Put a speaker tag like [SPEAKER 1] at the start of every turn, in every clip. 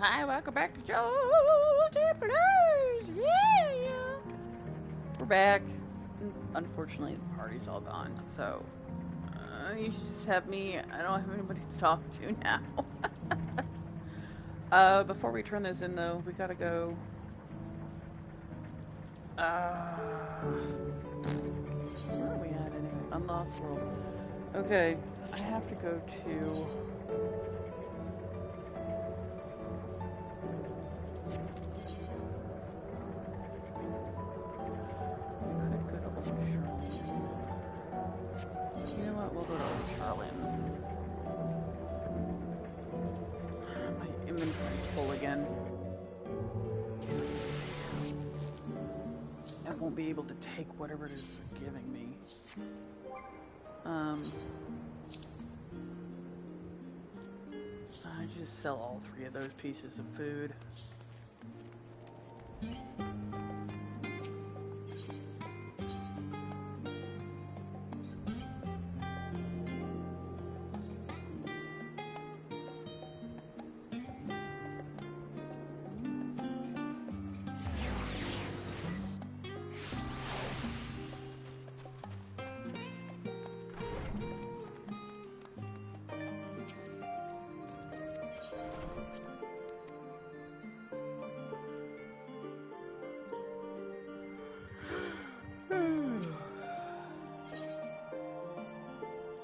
[SPEAKER 1] Hi, welcome back to Jolty Plays! Yeah! We're back. Unfortunately, the party's all gone, so you just have me. I don't have anybody to talk to now. Before we turn this in, though, we gotta go. Where are we at anyway? Unlost World. Okay, I have to go to. You know what? We'll go to Relm. My inventory's full again. I won't be able to take whatever it is they're giving me. I just sell all 3 of those pieces of food.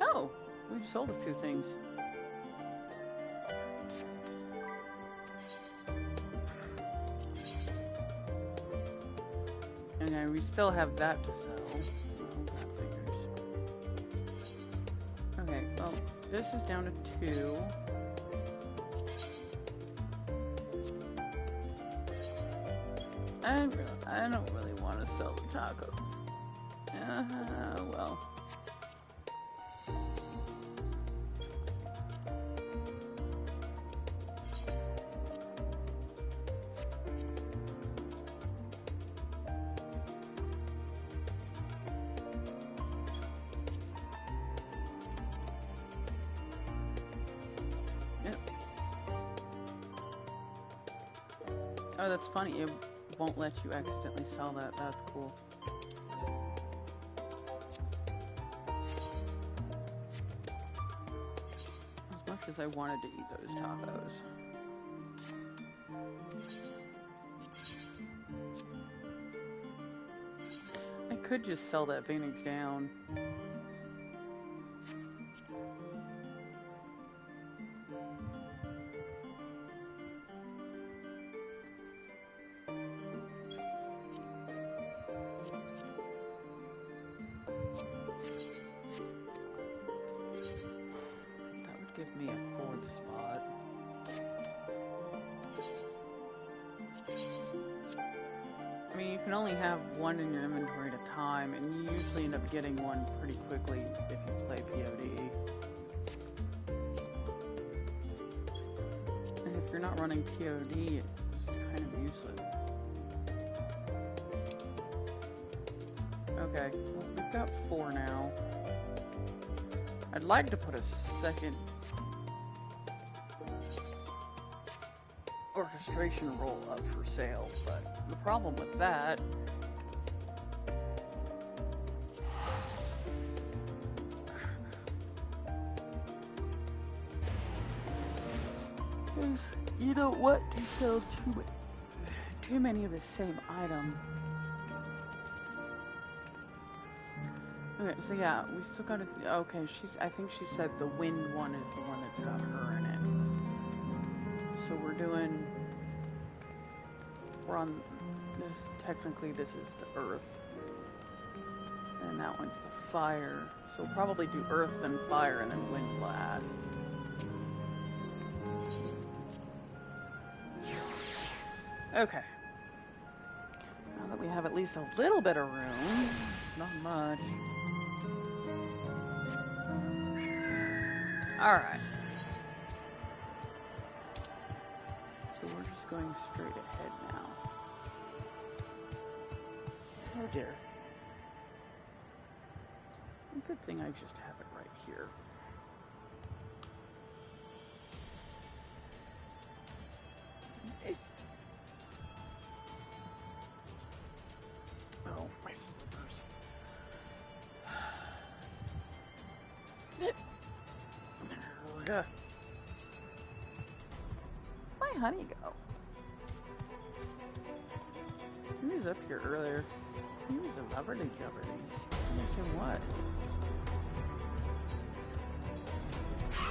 [SPEAKER 1] Oh, we've sold a few things. Okay, we still have that to sell. Okay, well, this is down to 2. I don't really want to sell the tacos. Well. Oh, that's funny. It won't let you accidentally sell that. That's cool. As much as I wanted to eat those tacos. I could just sell that Phoenix down. Give me a 4th spot. I mean, you can only have 1 in your inventory at a time, and you usually end up getting 1 pretty quickly if you play POD. And if you're not running POD, it's kind of useless. Okay, well, we've got 4 now. I'd like to put a second orchestration roll up for sale, but the problem with that is you don't want to sell too many of the same item. Okay, so yeah, we still got to. Okay, I think she said the wind one is the one that's got her in it. So we're on this, technically this is the earth. And that one's the fire. So we'll probably do earth, then fire, and then wind last. Okay. Now that we have at least a little bit of room, not much. Alright. So we're just going straight ahead now. Oh dear. Good thing I just have it right here. Yeah. Where'd my honey go? He was up here earlier. He was a lubberly jubberlies. Ask him what?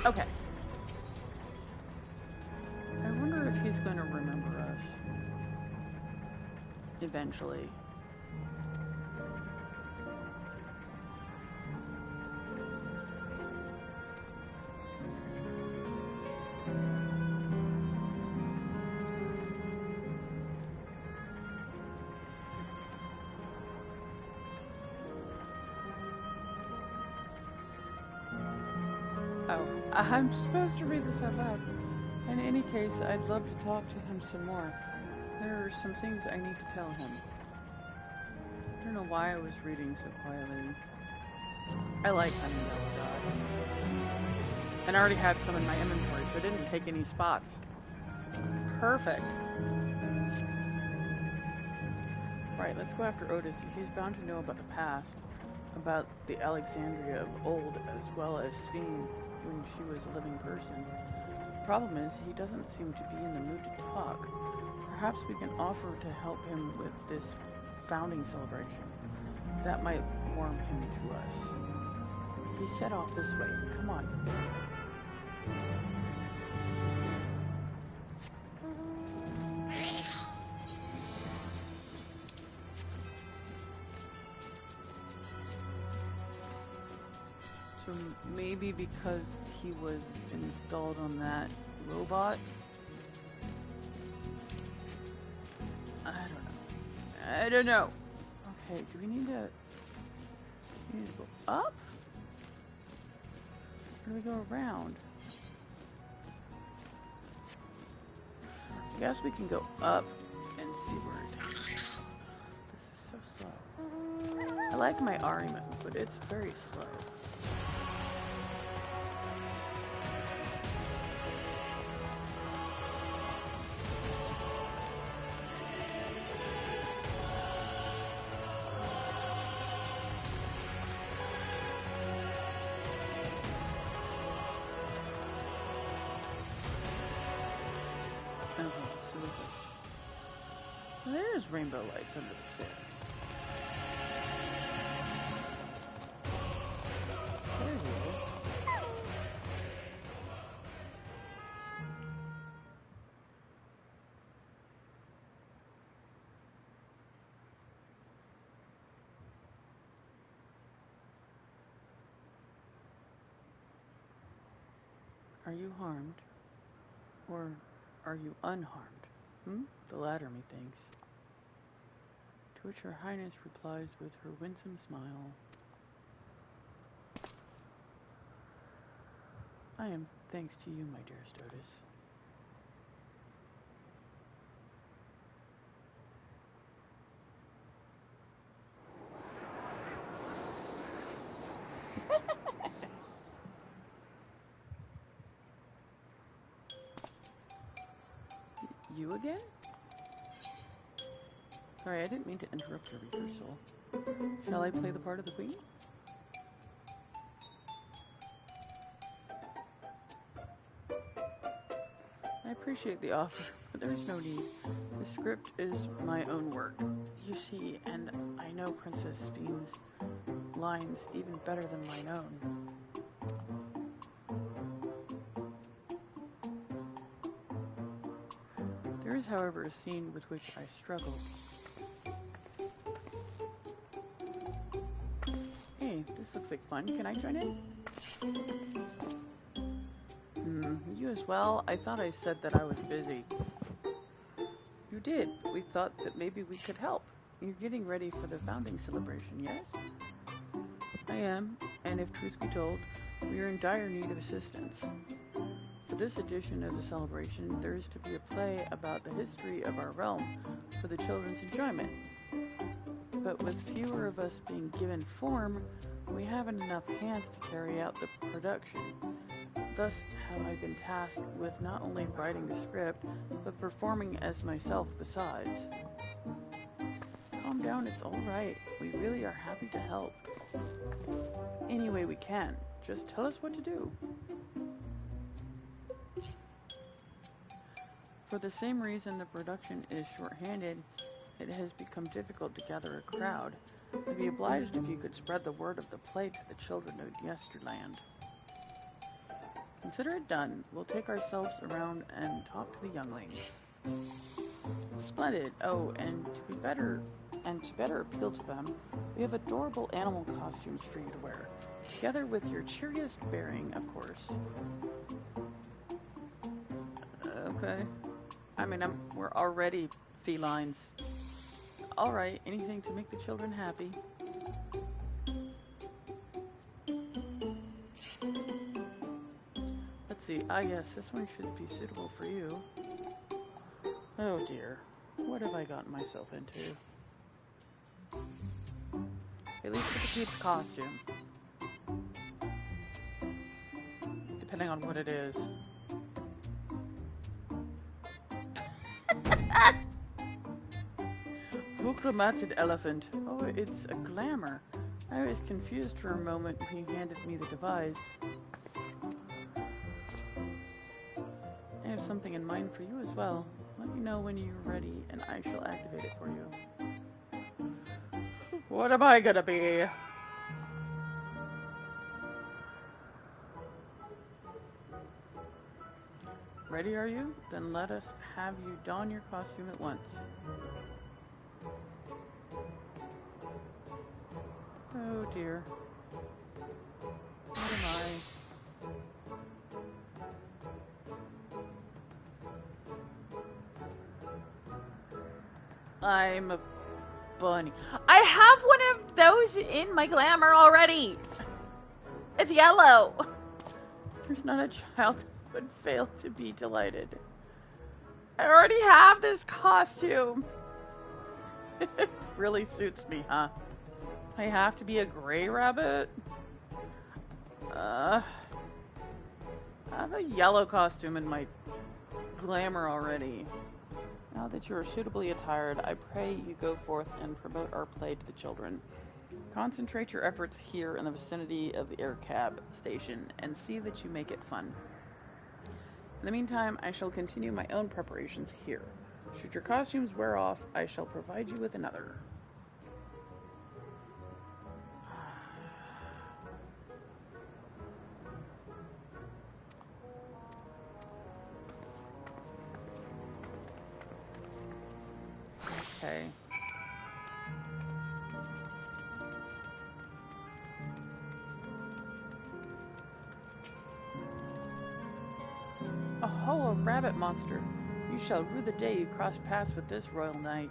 [SPEAKER 1] Okay. I wonder if he's going to remember us. Eventually. Oh, I'm supposed to read this out loud. In any case, I'd love to talk to him some more. There are some things I need to tell him. I don't know why I was reading so quietly. I like Honey Yellow Dot. And I already had some in my inventory, so I didn't take any spots. Perfect. Right, let's go after Otis. He's bound to know about the past. About the Alexandria of old, as well as Sphene when she was a living person. The problem is, he doesn't seem to be in the mood to talk. Perhaps we can offer to help him with this founding celebration. That might warm him to us. He set off this way. Come on. So maybe because he was installed on that robot? I don't know. Okay, do we need to go up? Or do we go around? I guess we can go up and see where it takes us. This is so slow. I like my Ari mode, but it's very slow. There's rainbow lights under the stairs. There he is. Are you harmed? Or are you unharmed? The latter, methinks. To which Her Highness replies with her winsome smile. I am thanks to you, my dearest Otis. You again? Sorry, I didn't mean to interrupt your rehearsal. Shall I play the part of the queen? I appreciate the offer, but there's no need. The script is my own work, you see, and I know Princess Sphene's lines even better than mine own. There is, however, a scene with which I struggle. Hey, this looks like fun. Can I join in? You as well? I thought I said that I was busy. You did. We thought that maybe we could help. You're getting ready for the founding celebration, yes? I am, and if truth be told, we are in dire need of assistance. For this edition of the celebration, there is to be a play about the history of our realm for the children's enjoyment. But with fewer of us being given form, we haven't enough hands to carry out the production. Thus have I been tasked with not only writing the script, but performing as myself besides. Calm down, it's all right. We really are happy to help. Any way we can. Just tell us what to do. For the same reason the production is short-handed, it has become difficult to gather a crowd. I'd be obliged if you could spread the word of the play to the children of Yesterland. Consider it done. We'll take ourselves around and talk to the younglings. Splendid. Oh, and to better appeal to them, we have adorable animal costumes for you to wear, together with your cheeriest bearing, of course. Okay. I mean, we're already felines. Alright, anything to make the children happy. Let's see. Ah, yes, this one should be suitable for you. Oh dear. What have I gotten myself into? At least it keeps costume. Depending on what it is. Chromated elephant. Oh, it's a glamour. I was confused for a moment when he handed me the device. I have something in mind for you as well. Let me know when you're ready and I shall activate it for you. What am I gonna be? Ready, are you? Then let us have you don your costume at once. Oh dear. What am I? I'm a bunny. I have one of those in my glamour already. It's yellow. There's not a child who would fail to be delighted. I already have this costume. It really suits me, huh? I have to be a gray rabbit? I have a yellow costume in my glamour already. Now that you are suitably attired, I pray you go forth and promote our play to the children. Concentrate your efforts here in the vicinity of the air cab station and see that you make it fun. In the meantime, I shall continue my own preparations here. Should your costumes wear off, I shall provide you with another. Okay. Oh, a rabbit monster. You shall rue the day you cross paths with this royal knight.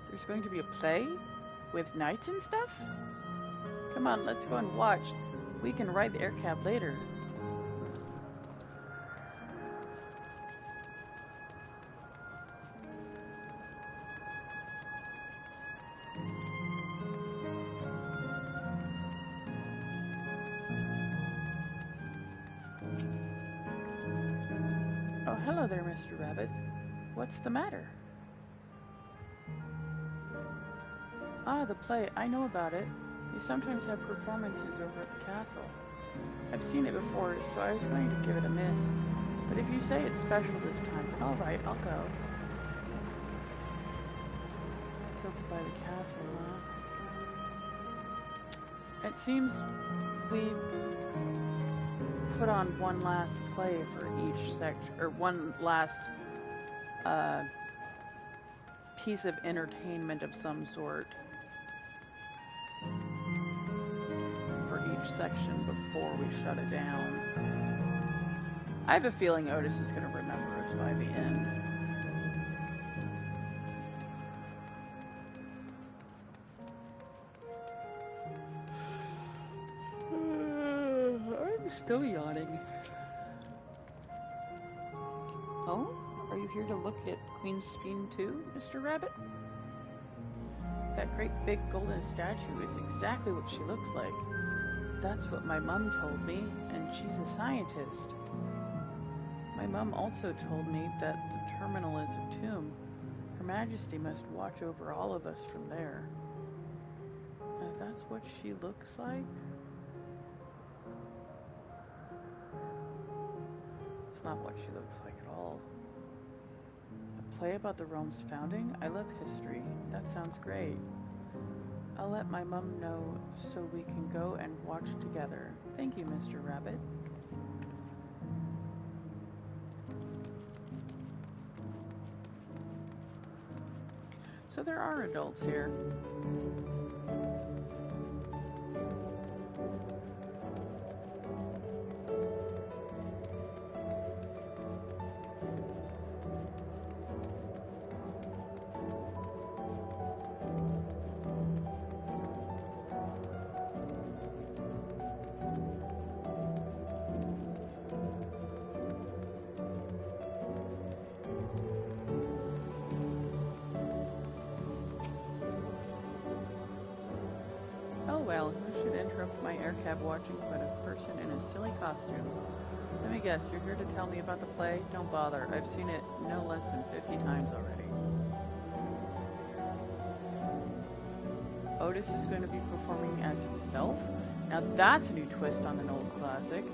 [SPEAKER 1] There's going to be a play? With knights and stuff? Come on, let's go and watch. We can ride the air cab later. Oh, hello there, Mr. Rabbit. What's the matter? Ah, the play. I know about it. They sometimes have performances over at the castle. I've seen it before, so I was going to give it a miss. But if you say it's special this time, then alright, I'll go. It's over by the castle, huh? It seems we put on one last play for each section, or one last piece of entertainment of some sort for each section before we shut it down. I have a feeling Otis is going to remember us by the end. I'm still yawning. Oh? Are you here to look at Queen Speen too, Mr. Rabbit? That great big golden statue is exactly what she looks like. That's what my mum told me, and she's a scientist. My mum also told me that the terminal is a tomb. Her Majesty must watch over all of us from there. If that's what she looks like? not what she looks like at all. A play about the Relm's founding? I love history. That sounds great. I'll let my mum know so we can go and watch together. Thank you, Mr. Rabbit. So there are adults here. Well, who should interrupt my air cab watching but a person in a silly costume? Let me guess, you're here to tell me about the play? Don't bother, I've seen it no less than 50 times already. Otis is going to be performing as himself? Now that's a new twist on an old classic.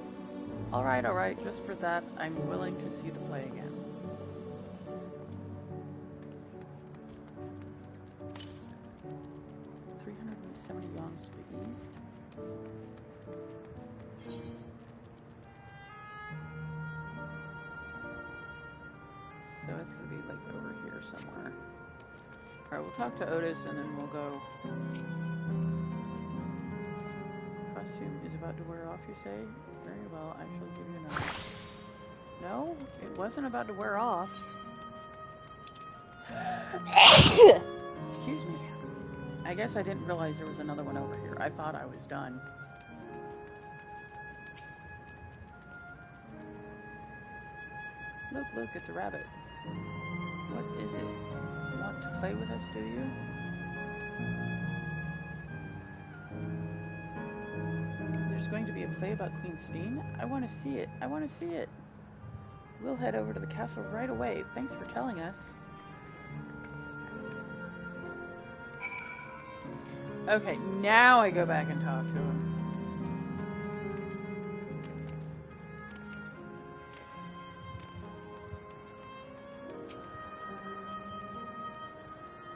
[SPEAKER 1] Alright, just for that, I'm willing to see the play again. So it's going to be like over here somewhere. Alright, we'll talk to Otis and then we'll go. Costume is about to wear off, you say? Very well, I shall give you another. No, it wasn't about to wear off. Excuse me. I guess I didn't realize there was another one over here. I thought I was done. Look, it's a rabbit. What is it? Want to play with us, do you? There's going to be a play about Queen Steen? I want to see it. We'll head over to the castle right away. Thanks for telling us. Okay, now I go back and talk to him.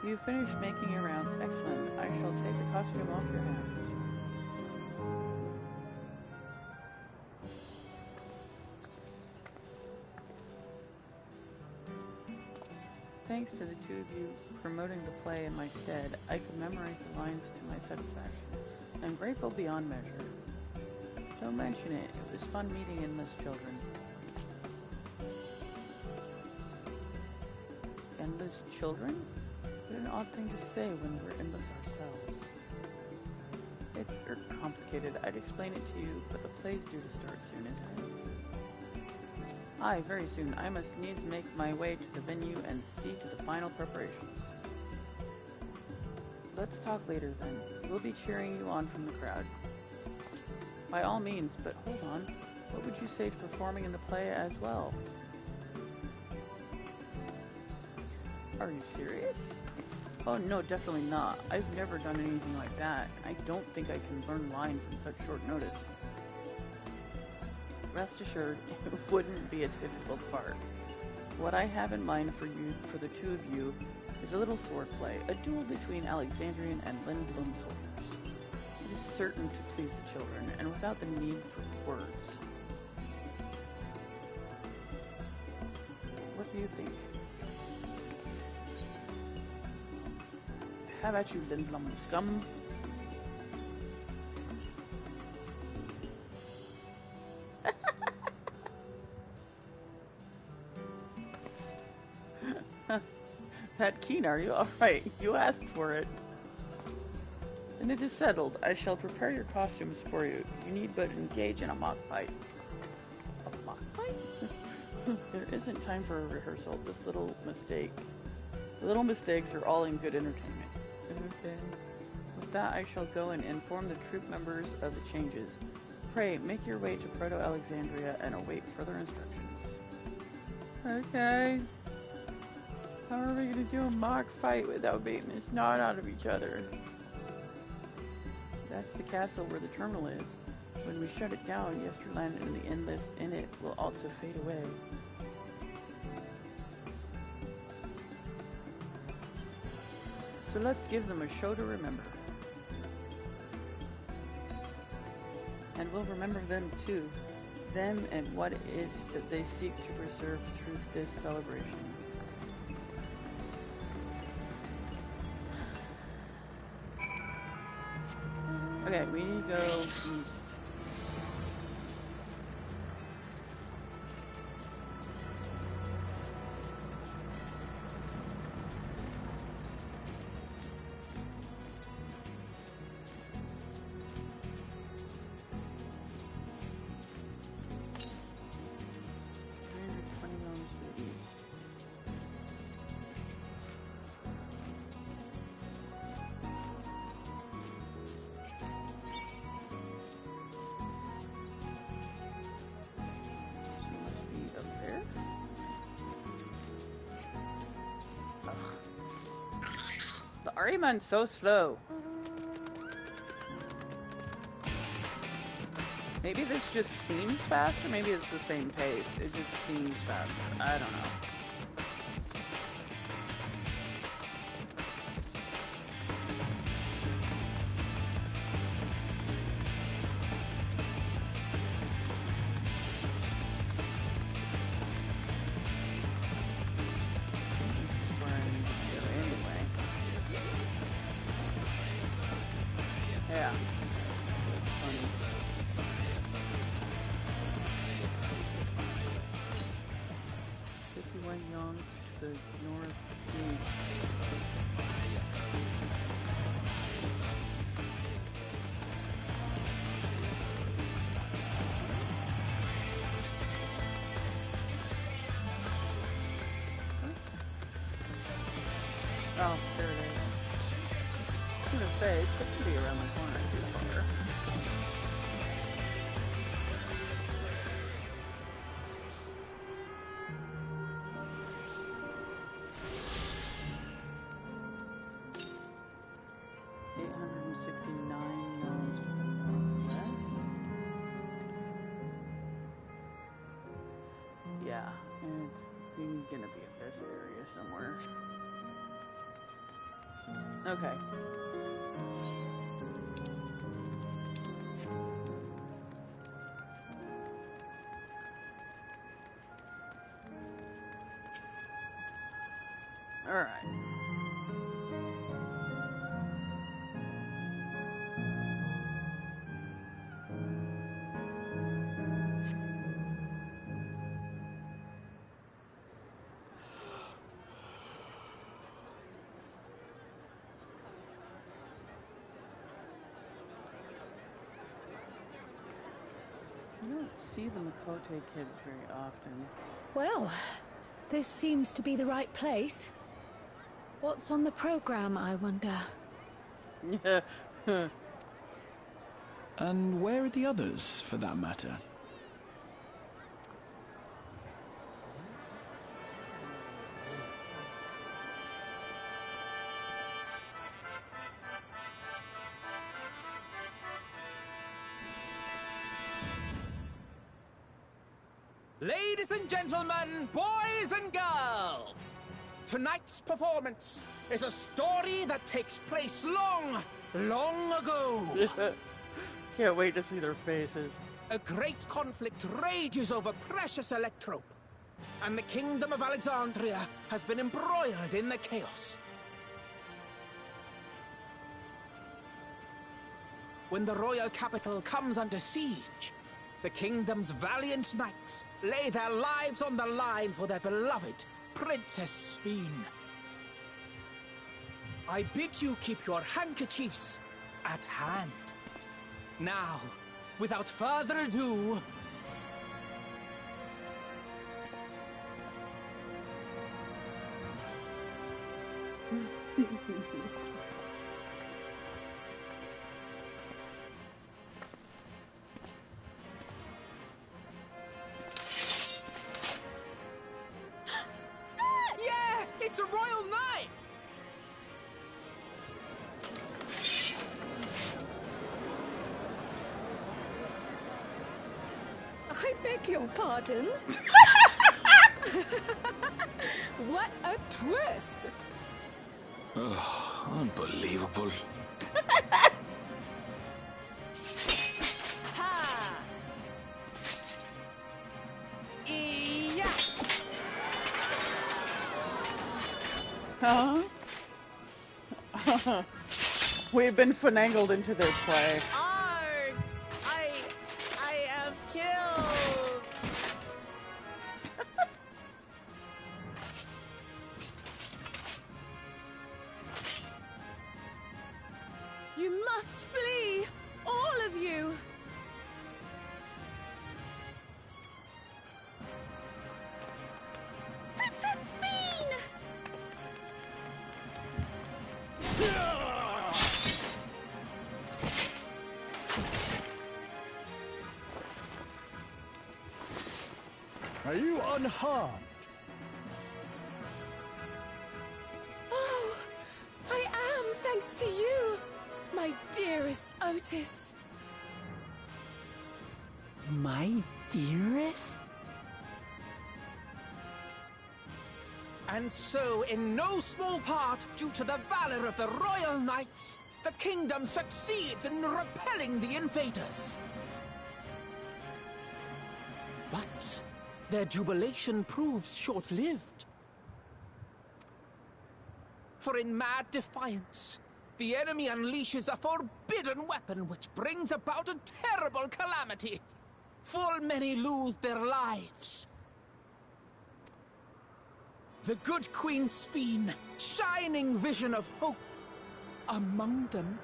[SPEAKER 1] You finished making your rounds. Excellent. I shall take the costume off your hands. Thanks to the two of you promoting the play in my stead, I could memorize the lines to my satisfaction. I'm grateful beyond measure. Don't mention it. It was fun meeting endless children. Endless children? What an odd thing to say when we're endless ourselves. It's complicated. I'd explain it to you, but the play's due to start soon, isn't it? Aye, very soon. I must needs make my way to the venue and see to the final preparations. Let's talk later then. We'll be cheering you on from the crowd. By all means, but hold on. What would you say to performing in the play as well? Are you serious? Oh no, definitely not. I've never done anything like that. I don't think I can learn lines in such short notice. Rest assured, it wouldn't be a difficult part. What I have in mind for the two of you, is a little sword play, a duel between Alexandrian and Lindblom soldiers. It is certain to please the children, and without the need for words. What do you think? How about you, Lindblom scum? That keen, are you? Alright, you asked for it. And it is settled. I shall prepare your costumes for you. You need but engage in a mock fight. A mock fight? There isn't time for a rehearsal. This little mistake. Little mistakes are all in good entertainment. Okay. With that, I shall go and inform the troop members of the changes. Pray, make your way to Proto-Alexandria and await further instructions. Okay. How are we going to do a mock fight without beating the snot out of each other? That's the castle where the terminal is. When we shut it down, Yesterland and the endless in it will also fade away. So let's give them a show to remember. And we'll remember them too. Them and what it is that they seek to preserve through this celebration. Okay, we need to go east. Ariman's so slow. Maybe this just seems faster, maybe it's the same pace. It just seems faster. I don't know. Yeah. Funny. 51 yonks to the northeast. Oh, there it is. I was gonna say, it could be around the corner too far. Yeah, and it's gonna be in this area somewhere. Okay. All right. You don't see the Makote kids very often.
[SPEAKER 2] Well, this seems to be the right place. What's on the program, I wonder?
[SPEAKER 3] And where are the others, for that matter?
[SPEAKER 4] Ladies and gentlemen, boys and girls, tonight's performance is a story that takes place long, long ago.
[SPEAKER 1] Can't wait to see their faces.
[SPEAKER 4] A great conflict rages over precious electrope, and the kingdom of Alexandria has been embroiled in the chaos. When the royal capital comes under siege, the kingdom's valiant knights lay their lives on the line for their beloved Princess Sphene. I bid you keep your handkerchiefs at hand. Now, without further ado... Yeah! It's a royal knight!
[SPEAKER 2] I beg your pardon?
[SPEAKER 5] What a twist!
[SPEAKER 3] Oh, unbelievable.
[SPEAKER 5] Ha! Yeah!
[SPEAKER 1] Huh? We've been finagled into their play.
[SPEAKER 5] Arg! I am killed! You must flee! All of you! Princess Sveen!
[SPEAKER 6] Are you unharmed?
[SPEAKER 5] Oh, I am, thanks to you, my dearest Otis.
[SPEAKER 4] My dearest? And so, in no small part, due to the valor of the royal knights, the kingdom succeeds in repelling the invaders. But their jubilation proves short-lived. For in mad defiance, the enemy unleashes a forbidden weapon which brings about a terrible calamity. Full many lose their lives. The good Queen Sveen, shining vision of hope, among them.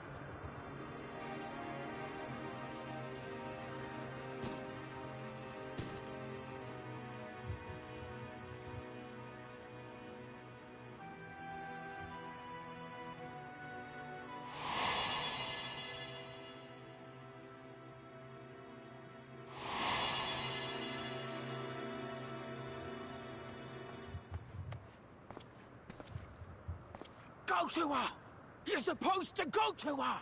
[SPEAKER 4] Go to her! You're supposed to go to her!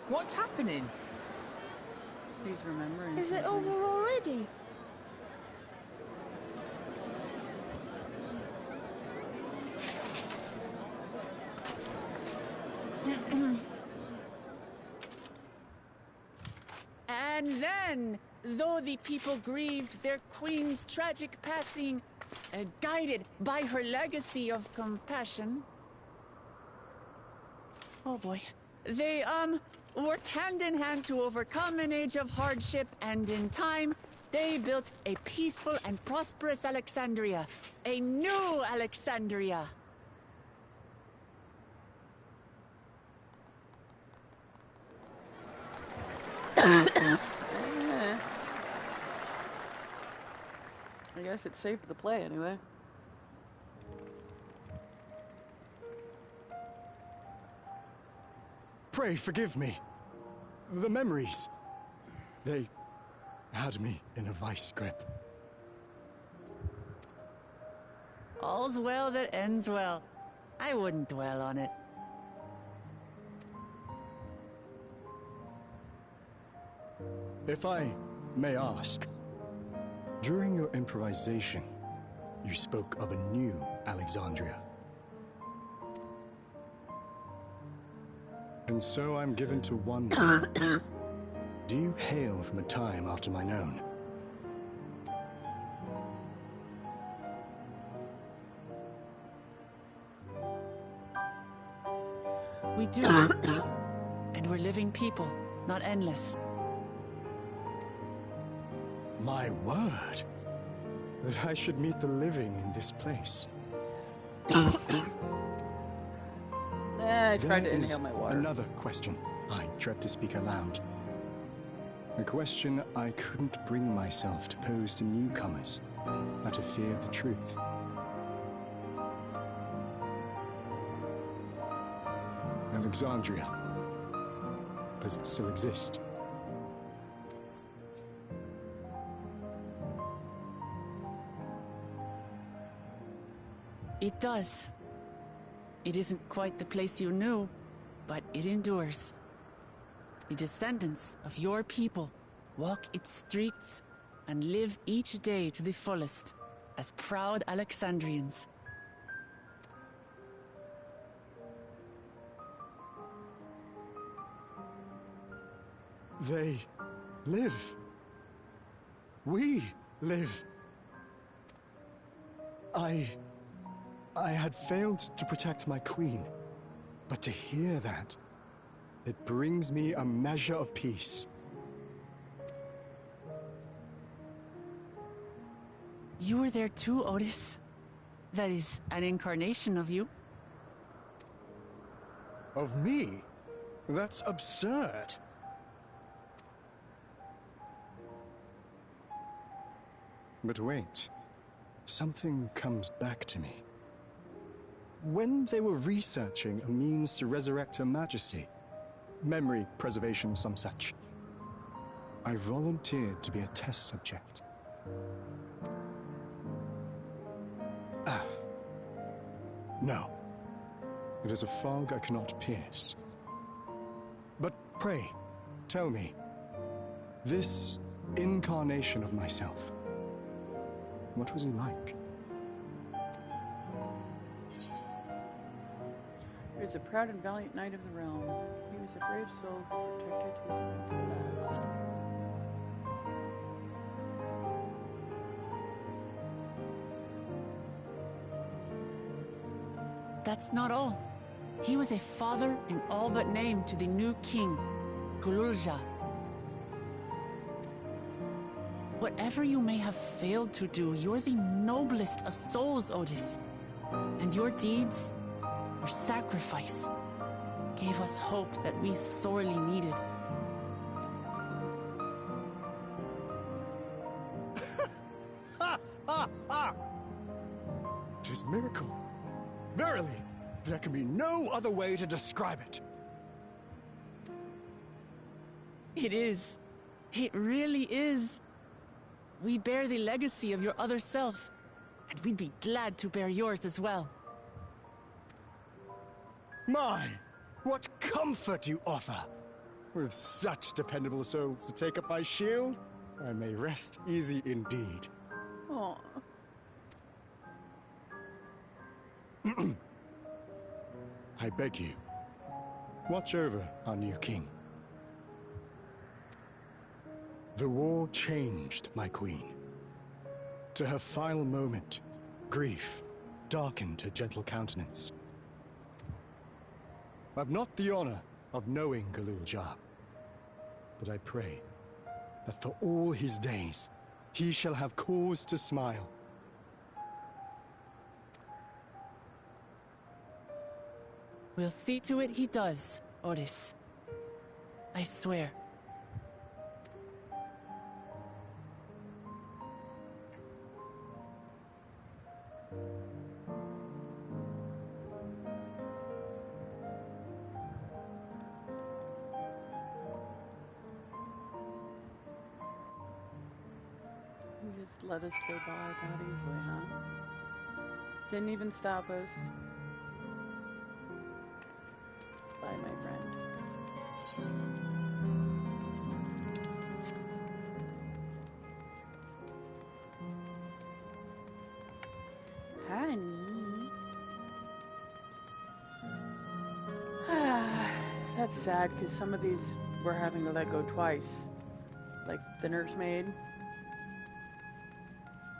[SPEAKER 4] What's happening?
[SPEAKER 1] He's remembering.
[SPEAKER 5] Is it
[SPEAKER 1] something.
[SPEAKER 5] over already? And then, though the people grieved their queen's tragic passing, guided by her legacy of compassion, oh boy, they, worked hand in hand to overcome an age of hardship, and in time, they built a peaceful and prosperous Alexandria. A new Alexandria.
[SPEAKER 1] Yeah. I guess it saved the play anyway.
[SPEAKER 6] Pray forgive me. The memories. They had me in a vice grip.
[SPEAKER 5] All's well that ends well. I wouldn't dwell on it.
[SPEAKER 6] If I may ask, during your improvisation, you spoke of a new Alexandria. And so I'm given to wonder, do you hail from a time after mine own?
[SPEAKER 5] We do. And we're living people, not endless.
[SPEAKER 6] My word, that I should meet the living in this place.
[SPEAKER 1] I tried to
[SPEAKER 6] There is
[SPEAKER 1] inhale my water.
[SPEAKER 6] another question I dread to speak aloud. A question I couldn't bring myself to pose to newcomers, out of fear of the truth. Alexandria, does it still exist?
[SPEAKER 5] It does. It isn't quite the place you knew, but it endures. the descendants of your people, walk its streets and live each day to the fullest as proud Alexandrians.
[SPEAKER 6] They live. We live. I had failed to protect my queen, but to hear that, it brings me a measure of peace.
[SPEAKER 5] You were there too, Otis. That is an incarnation of you.
[SPEAKER 6] Of me? That's absurd. But wait, something comes back to me. When they were researching a means to resurrect Her Majesty, memory preservation, some such, I volunteered to be a test subject. No. It is a fog I cannot pierce. But pray, tell me, this incarnation of myself, what was he like?
[SPEAKER 1] He was a proud and valiant knight of the realm. He was a brave soul who protected his own to the last.
[SPEAKER 5] That's not all. He was a father in all but name to the new king, Gululja. Whatever you may have failed to do, you're the noblest of souls, Otis. And your deeds, your sacrifice, gave us hope that we sorely needed.
[SPEAKER 6] Tis miracle. Verily, there can be no other way to describe it.
[SPEAKER 5] It is. It really is. We bear the legacy of your other self, and we'd be glad to bear yours as well.
[SPEAKER 6] My, what comfort you offer! With such dependable souls to take up my shield, I may rest easy indeed.
[SPEAKER 1] Oh,
[SPEAKER 6] I beg you, watch over our new king. The war changed my queen. To her final moment, grief darkened her gentle countenance. I've not the honor of knowing Gululja, but I pray that for all his days, he shall have cause to smile.
[SPEAKER 5] We'll see to it he does, Otis. I swear.
[SPEAKER 1] you just let us go by that easily, huh? Didn't even stop us. Bye, my friend. Honey. That's sad because some of these we're having to let go twice. Like the nursemaid.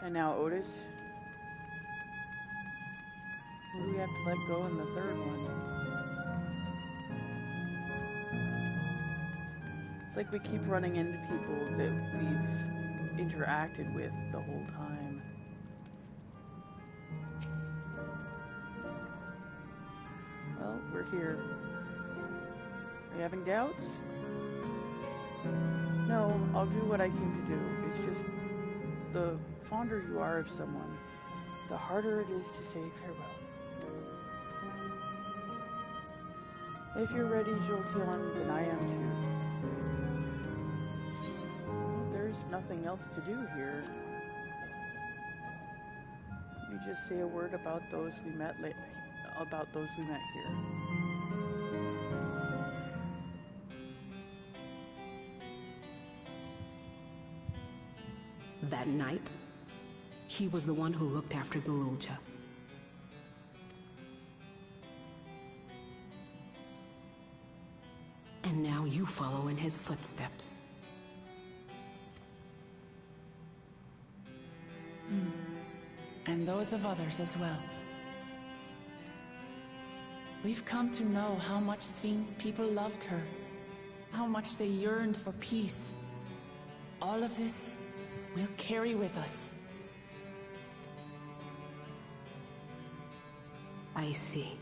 [SPEAKER 1] And now Otis. What do we have to let go in the third one? It's like we keep running into people that we've interacted with the whole time. Well, we're here. Are you having doubts? No, I'll do what I came to do. It's just the fonder you are of someone, the harder it is to say farewell. If you're ready, Jolty, then I am too. There's nothing else to do here. You just say a word about those we met here.
[SPEAKER 7] That night, he was the one who looked after Gululja. And now you follow in his footsteps.
[SPEAKER 5] And those of others as well. We've come to know how much Sven's people loved her, how much they yearned for peace. All of this we'll carry with us.
[SPEAKER 7] I see.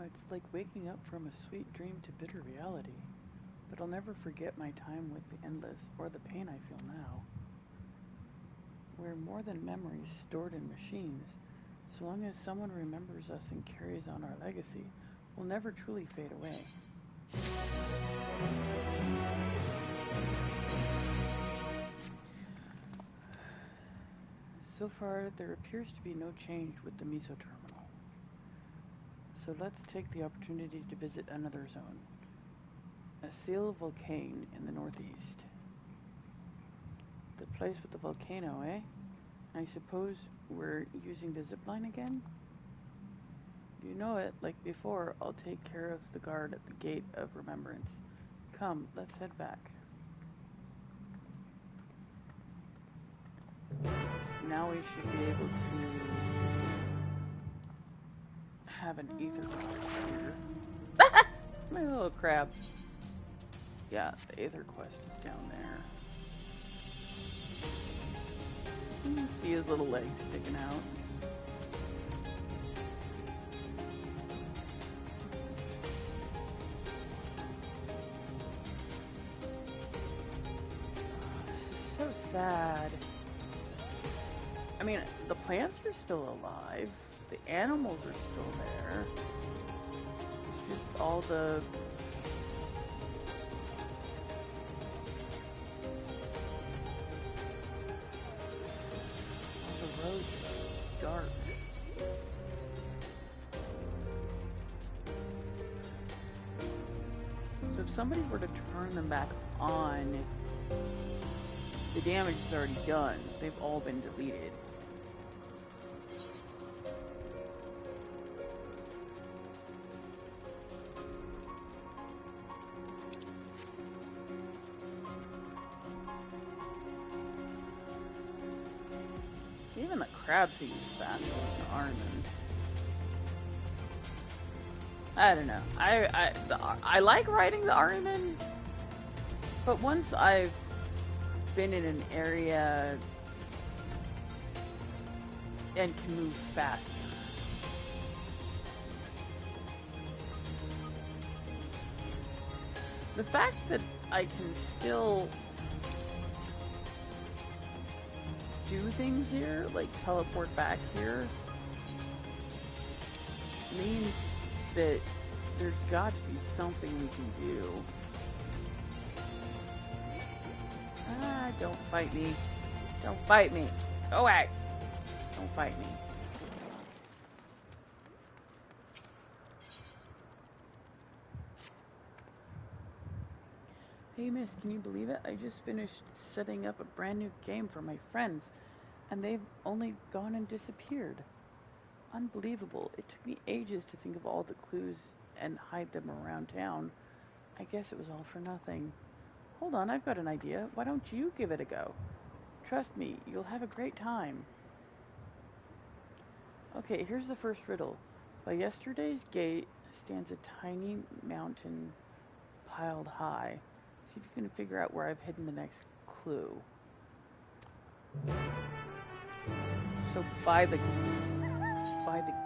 [SPEAKER 1] It's like waking up from a sweet dream to bitter reality. But I'll never forget my time with the Endless, or the pain I feel now. We're more than memories stored in machines. So long as someone remembers us and carries on our legacy, we'll never truly fade away. So far, there appears to be no change with the Miso terminal. So let's take the opportunity to visit another zone. A seal volcano in the northeast. The place with the volcano, eh? I suppose we're using the zipline again? You know it, like before, I'll take care of the guard at the Gate of Remembrance. Come, let's head back. Now we should be able to have an ether quest here. My little crab. Yeah, the Aether quest is down there. You can see his little legs sticking out. This is so sad. I mean, the plants are still alive. The animals are still there. It's just all the... dark. So if somebody were to turn them back on, the damage is already done. They've all been deleted. Even the crabs use faster than the Armin. I don't know. I like riding the Armin, but once I've been in an area and can move faster. The fact that I can still do things here, like teleport back here, means that there's got to be something we can do. Ah, don't fight me. Don't fight me. Go away. Don't fight me. Hey miss, can you believe it? I just finished setting up a brand new game for my friends, and they've only gone and disappeared. Unbelievable. It took me ages to think of all the clues and hide them around town. I guess it was all for nothing. Hold on, I've got an idea. Why don't you give it a go? Trust me, you'll have a great time. Okay, here's the first riddle. By yesterday's gate stands a tiny mountain piled high. See if you can figure out where I've hidden the next clue. So by the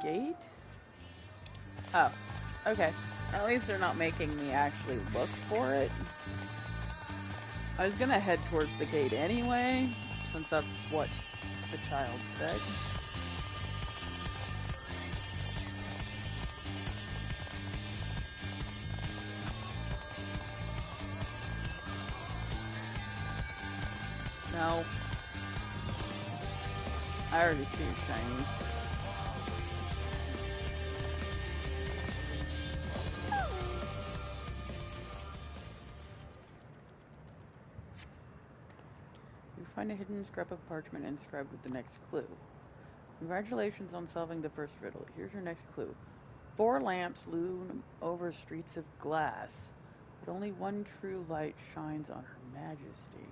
[SPEAKER 1] gate? Oh, okay. At least they're not making me actually look for it. I was gonna head towards the gate anyway, since that's what the child said. No. I already see it shiny. You find a hidden scrap of parchment inscribed with the next clue. Congratulations on solving the first riddle. Here's your next clue. 4 lamps loom over streets of glass, but only one true light shines on Her Majesty.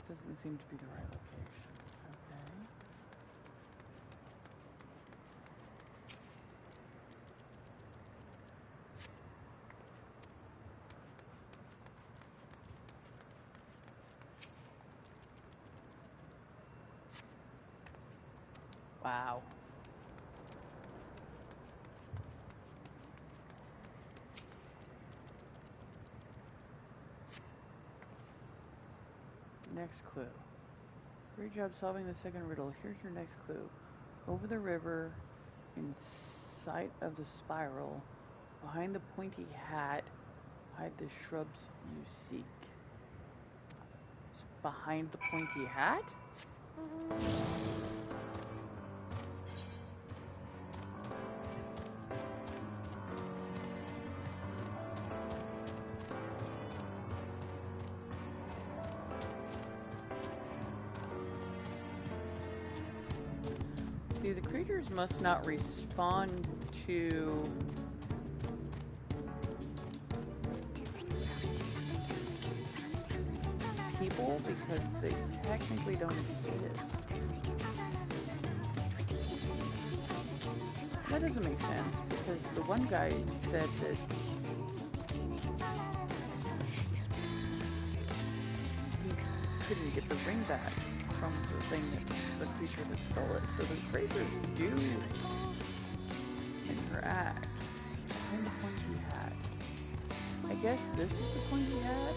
[SPEAKER 1] This doesn't seem to be the right location. Okay. Wow. Next clue. Great job solving the second riddle. Here's your next clue. Over the river, in sight of the spiral, behind the pointy hat, hide the shrubs you seek. It's behind the pointy hat? See, the creatures must not respond to people because they technically don't exist. That doesn't make sense because the one guy said that he couldn't get the ring back from the thing that the creature that stole it. So the creatures do interact. Behind the pointy hat. I guess this is the pointy hat?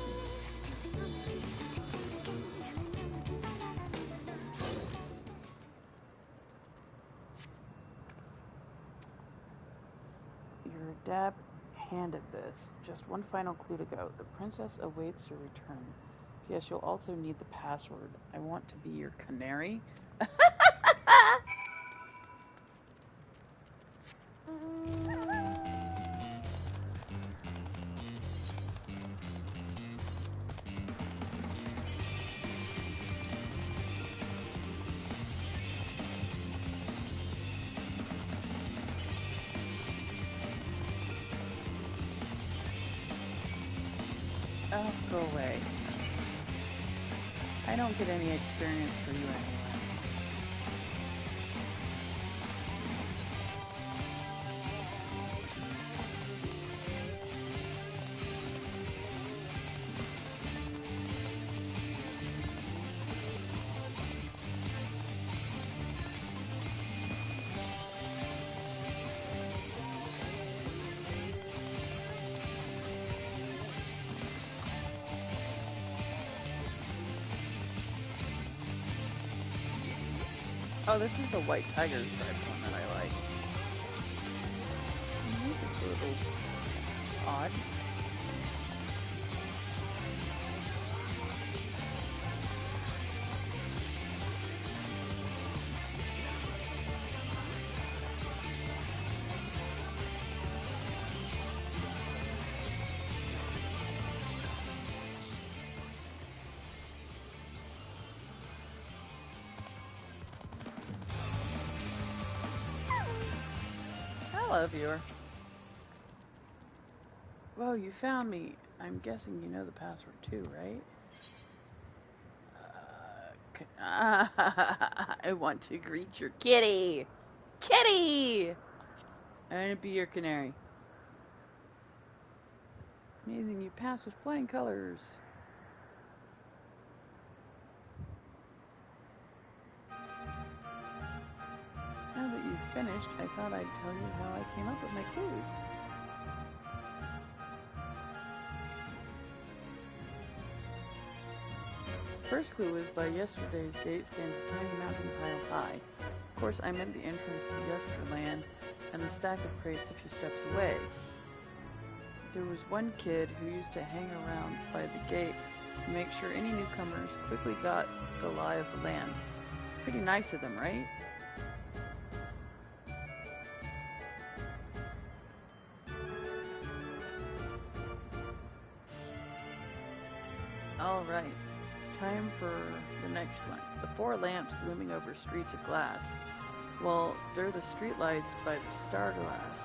[SPEAKER 1] You're adept hand at this. Just one final clue to go. The princess awaits your return. P.S. You'll also need the password. I want to be your canary. Oh, go away. I don't get any experience for you anyway. Oh, this is the white tiger striped one that I like. God. Hello, viewer. Whoa, you found me. I'm guessing you know the password too, right? I want to greet your kitty. Kitty! I want to be your canary. Amazing, you passed with flying colors. Now that you've finished, I thought I'd tell you how I came up with my clues. First clue is by yesterday's gate stands a tiny mountain pile high. Of course, I meant the entrance to Yesterland and the stack of crates a few steps away. There was one kid who used to hang around by the gate to make sure any newcomers quickly got the lie of the land. Pretty nice of them, right? All right. Time for the next one. The 4 lamps looming over streets of glass. Well, they're the streetlights by the star glass.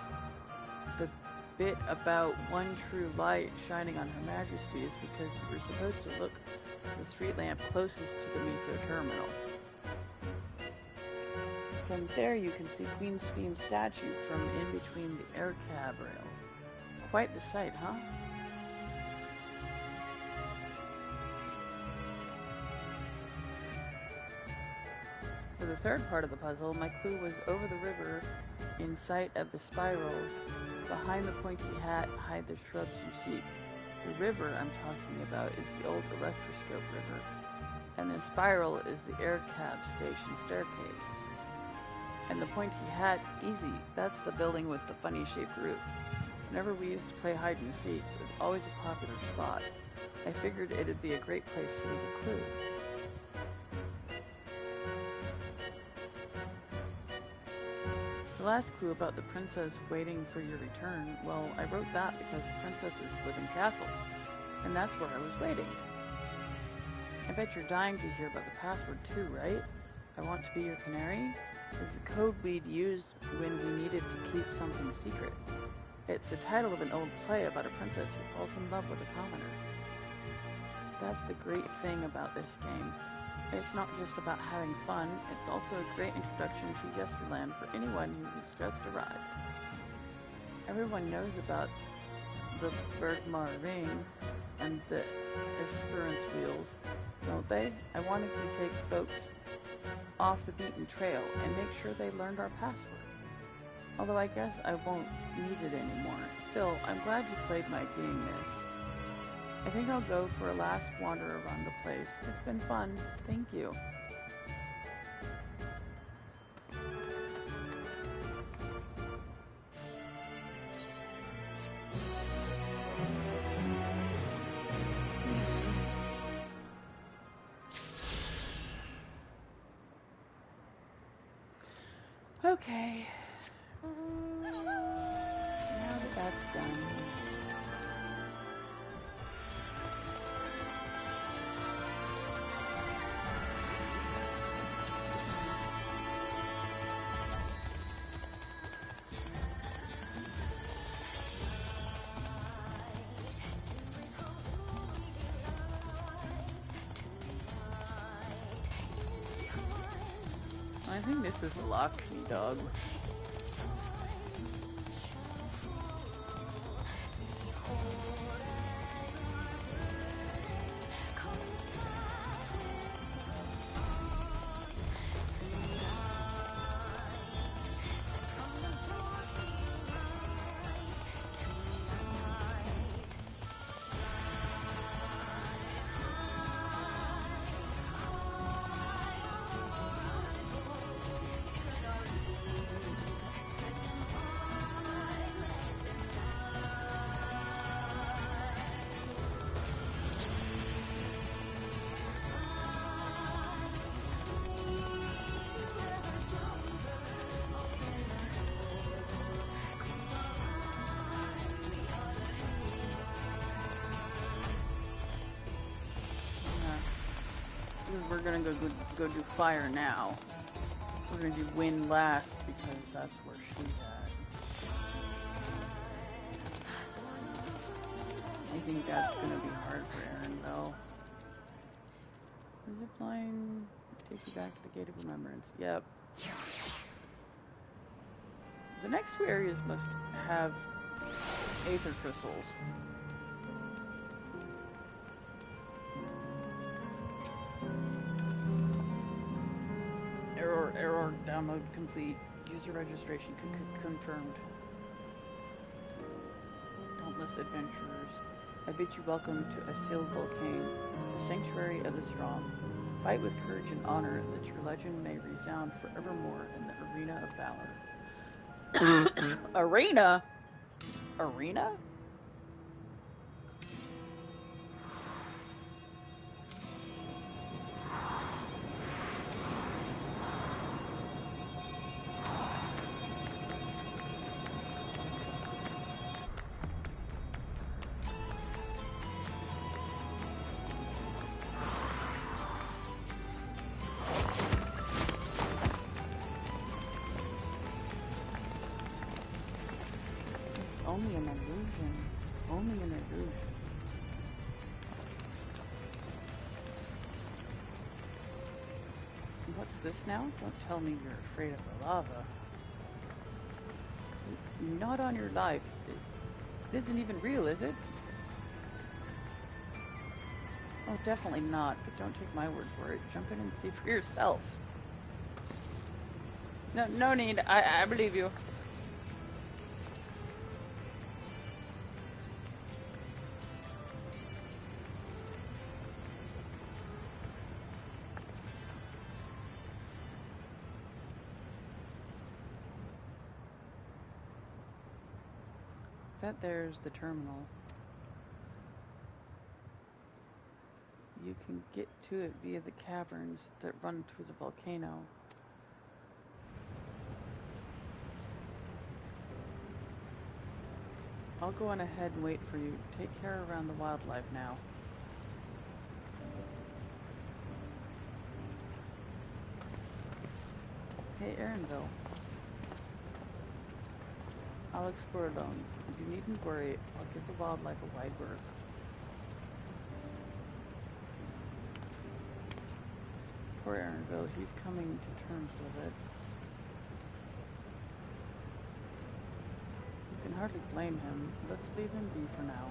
[SPEAKER 1] The bit about one true light shining on Her Majesty is because we're supposed to look at the street lamp closest to the Miso terminal. From there you can see Queen Spheen's statue from in between the air cab rails. Quite the sight, huh? For the third part of the puzzle, my clue was over the river in sight of the spiral. Behind the pointy hat hide the shrubs you seek. The river I'm talking about is the old electroscope river, and the spiral is the air cab station staircase. And the pointy hat, easy, that's the building with the funny shaped roof. Whenever we used to play hide and seek, it was always a popular spot. I figured it'd be a great place to leave a clue. The last clue about the princess waiting for your return, well, I wrote that because princesses live in castles, and that's where I was waiting. I bet you're dying to hear about the password too, right? I want to be your canary is the code we'd used when we needed to keep something secret. It's the title of an old play about a princess who falls in love with a commoner. That's the great thing about this game. It's not just about having fun, it's also a great introduction to Yesterland for anyone who's just arrived. Everyone knows about the Bergmar ring and the Esperance wheels, don't they? I wanted to take folks off the beaten trail and make sure they learned our password. Although I guess I won't need it anymore. Still, I'm glad you played my game, miss. I think I'll go for a last wander around the place. It's been fun. Thank you. Okay. Now that that's done. I think this is a lock me dog. we're gonna go do fire now. We're gonna do wind last because that's where she's at. I think that's gonna be hard for Aaron though. Zip line take you back to the Gate of Remembrance. Yep. The next two areas must have aether crystals. Error download complete. User registration confirmed. Dauntless adventurers, I bid you welcome to Asil Volcane, the sanctuary of the strong. Fight with courage and honor that your legend may resound forevermore in the arena of valor. Arena? Arena? Only an illusion. Only an illusion. What's this now? Don't tell me you're afraid of the lava. Not on your life. It isn't even real, is it? Oh, definitely not. But don't take my word for it. Jump in and see for yourself. No need. I believe you. That there's the terminal. You can get to it via the caverns that run through the volcano. I'll go on ahead and wait for you. Take care around the wildlife now. Hey, Aaronville. I'll explore alone. You needn't worry. I'll give the wildlife a wide berth. Poor Aaronville. He's coming to terms with it. You can hardly blame him. Let's leave him be for now.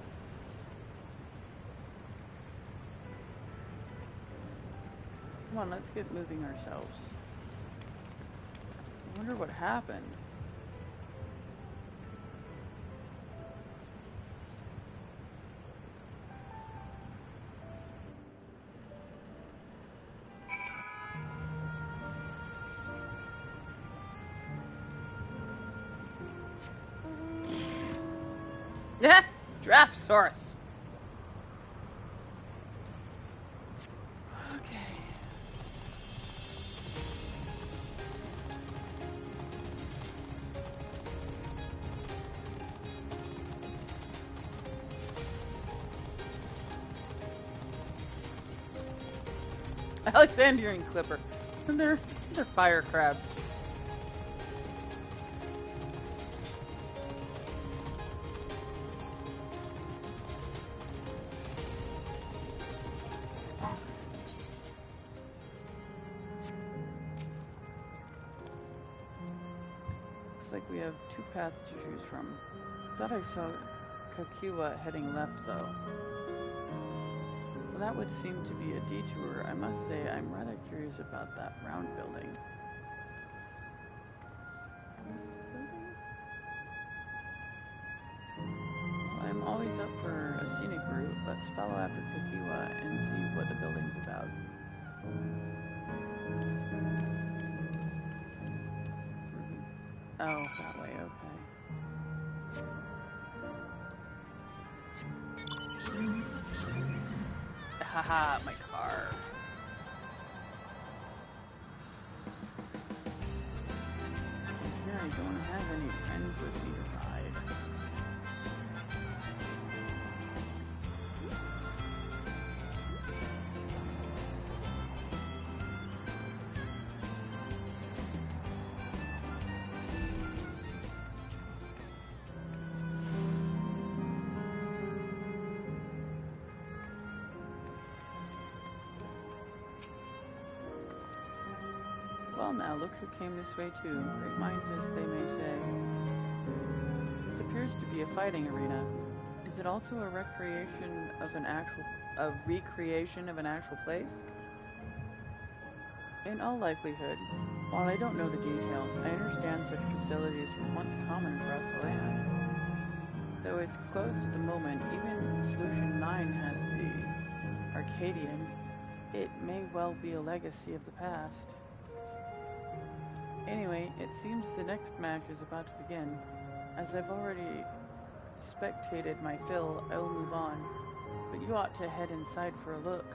[SPEAKER 1] Come on, let's get moving ourselves. I wonder what happened. Yeah, Drapsaurus. Okay. Alexandrian Clipper. And they're fire crabs. Like we have two paths to choose from. Thought I saw Kakiwa heading left though. Well, that would seem to be a detour. I must say I'm rather curious about that round building. Well, I'm always up for a scenic route. Let's follow after Kakiwa and see what the building's about. Oh, that way, okay. Haha, my car. Yeah, I don't have any friends with me to ride. Well now, look who came this way too. Great minds, as they may say. This appears to be a fighting arena. Is it also a recreation of a recreation of an actual place? In all likelihood, while I don't know the details, I understand such facilities were once common across the land. Though it's closed at the moment, even Solution 9 has the Arcadian. It may well be a legacy of the past. Anyway, it seems the next match is about to begin. As I've already spectated my fill, I will move on. But you ought to head inside for a look.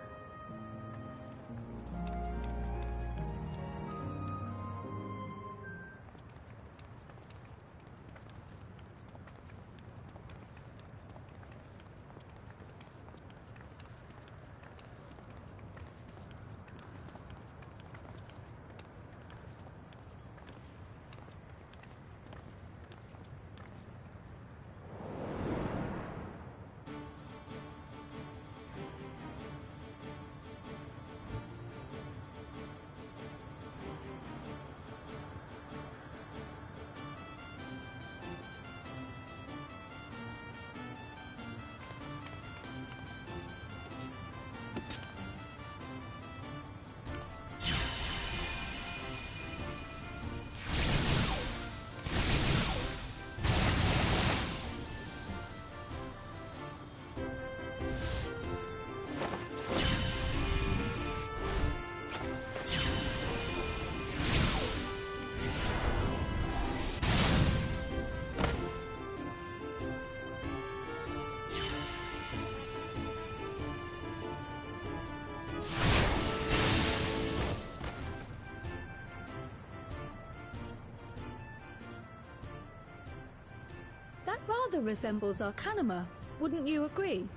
[SPEAKER 2] That rather resembles Arcanima, wouldn't you agree?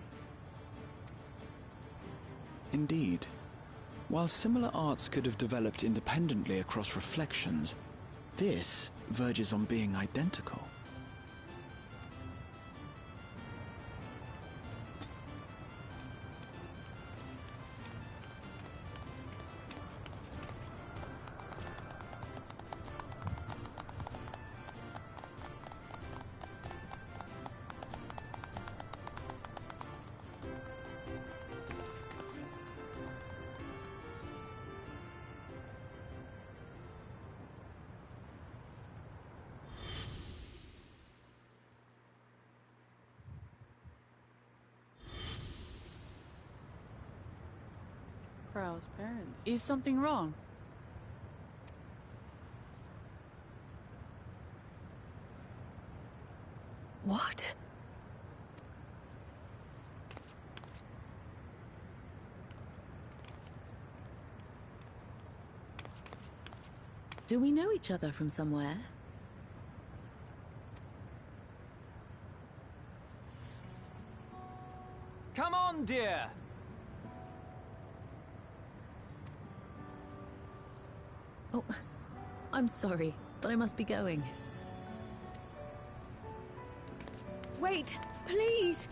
[SPEAKER 3] Indeed. While similar arts could have developed independently across reflections, this verges on being identical.
[SPEAKER 1] Krau's parents.
[SPEAKER 5] Is something wrong?
[SPEAKER 2] What?
[SPEAKER 8] Do we know each other from somewhere?
[SPEAKER 4] Come on, dear!
[SPEAKER 8] Oh, I'm sorry, but I must be going.
[SPEAKER 2] Wait, please!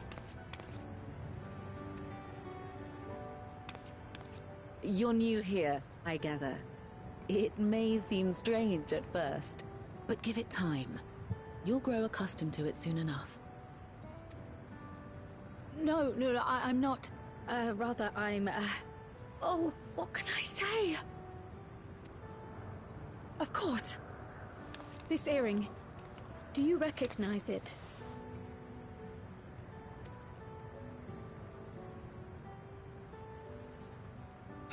[SPEAKER 8] You're new here, I gather. It may seem strange at first, but give it time. You'll grow accustomed to it soon enough.
[SPEAKER 2] No, I'm not. Rather, I'm, Oh, what can I say? Of course. This earring. Do you recognize it?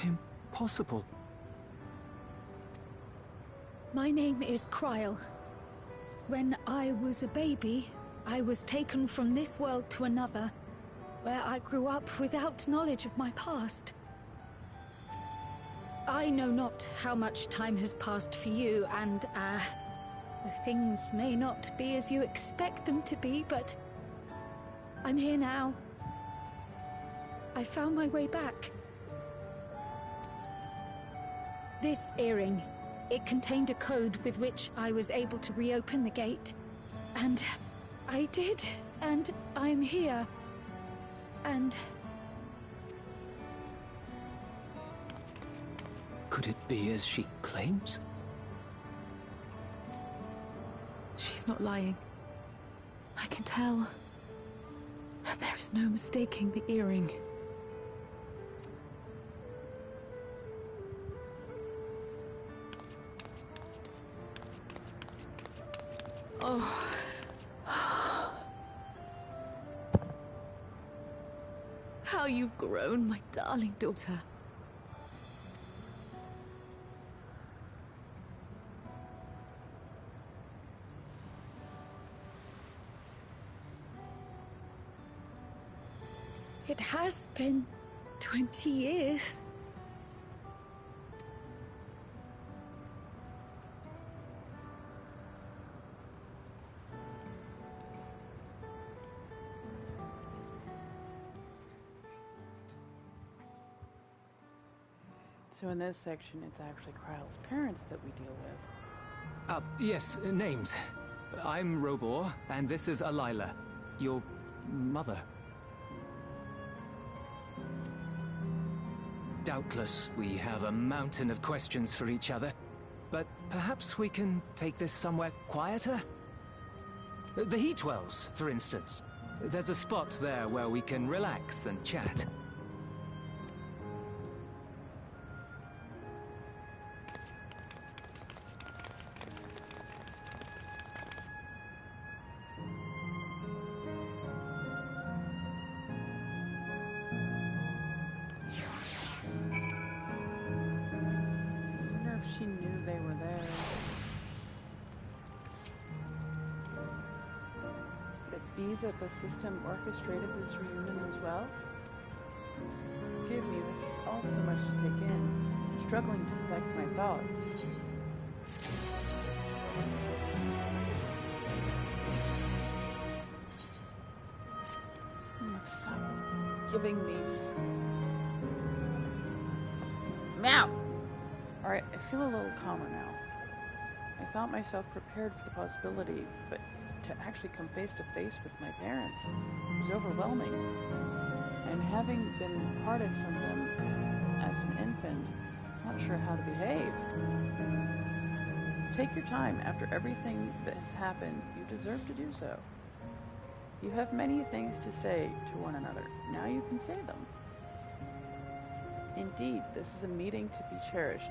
[SPEAKER 3] Impossible.
[SPEAKER 2] My name is Kryle. When I was a baby, I was taken from this world to another, where I grew up without knowledge of my past. I know not how much time has passed for you, and, things may not be as you expect them to be, but I'm here now. I found my way back. This earring, it contained a code with which I was able to reopen the gate. And I did, and I'm here. And...
[SPEAKER 3] Could it be as she claims?
[SPEAKER 8] He's not lying. I can tell. There is no mistaking the earring. Oh. How you've grown, my darling daughter.
[SPEAKER 2] It has been 20 years.
[SPEAKER 1] So in this section, it's actually Kryle's parents that we deal with.
[SPEAKER 4] Yes, names. I'm Robor, and this is Alila, your mother. Doubtless, we have a mountain of questions for each other, but perhaps we can take this somewhere quieter? The Heatwells, for instance. There's a spot there where we can relax and chat.
[SPEAKER 1] She knew they were there. Could it be that the system orchestrated this reunion as well? Forgive me, this is all so much to take in. I'm struggling to collect my thoughts. Stop giving me... Meow! Alright, I feel a little calmer now. I thought myself prepared for the possibility, but to actually come face to face with my parents was overwhelming. And having been parted from them as an infant, not sure how to behave. Take your time. After everything that has happened, you deserve to do so. You have many things to say to one another. Now you can say them. Indeed, this is a meeting to be cherished.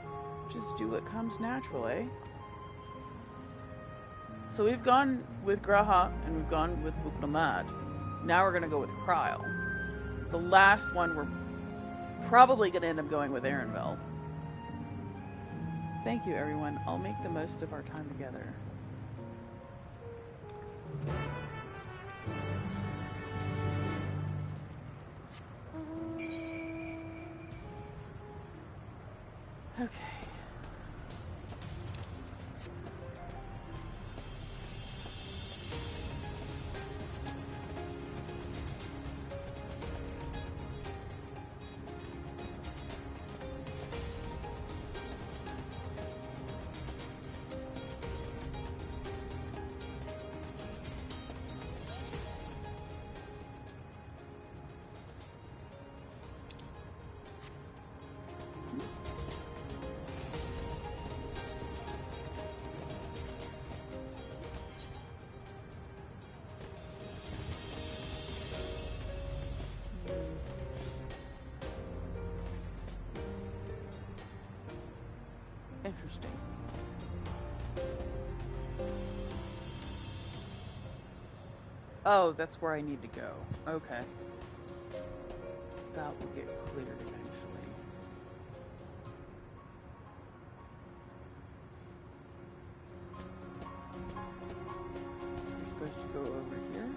[SPEAKER 1] Just do what comes natural, eh? So we've gone with Graha, and we've gone with Buklamat. Now we're going to go with Kryle. The last one we're probably going to end up going with Erenvel. Thank you, everyone. I'll make the most of our time together. Okay. Interesting. Oh, that's where I need to go. Okay. That will get cleared eventually. We're supposed to go over here.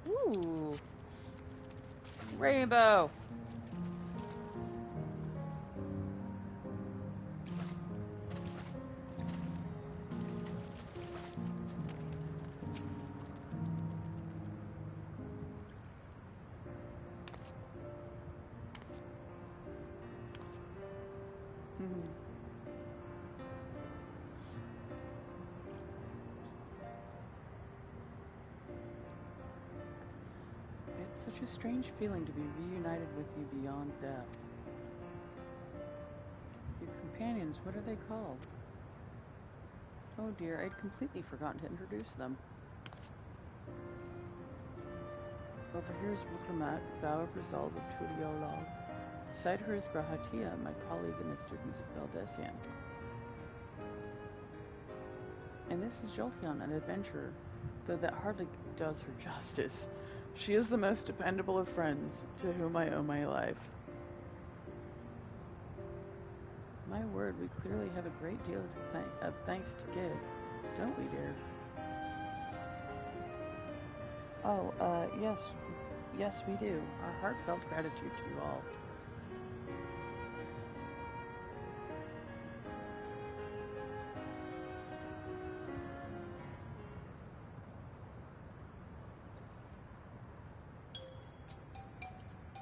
[SPEAKER 1] Ooh. Rainbow. It's Such a strange feeling to be reunited with you beyond death. Your companions, what are they called? Oh dear, I'd completely forgotten to introduce them. Over here is Ruklamat, vow of resolve of Tudiolal. Beside her is Grahatia, my colleague in the students of Beldesian. And this is Jolty, an adventurer, though that hardly does her justice. She is the most dependable of friends, to whom I owe my life. My word, we clearly have a great deal of thanks to give, don't we, dear? Oh, yes. Yes, we do. Our heartfelt gratitude to you all.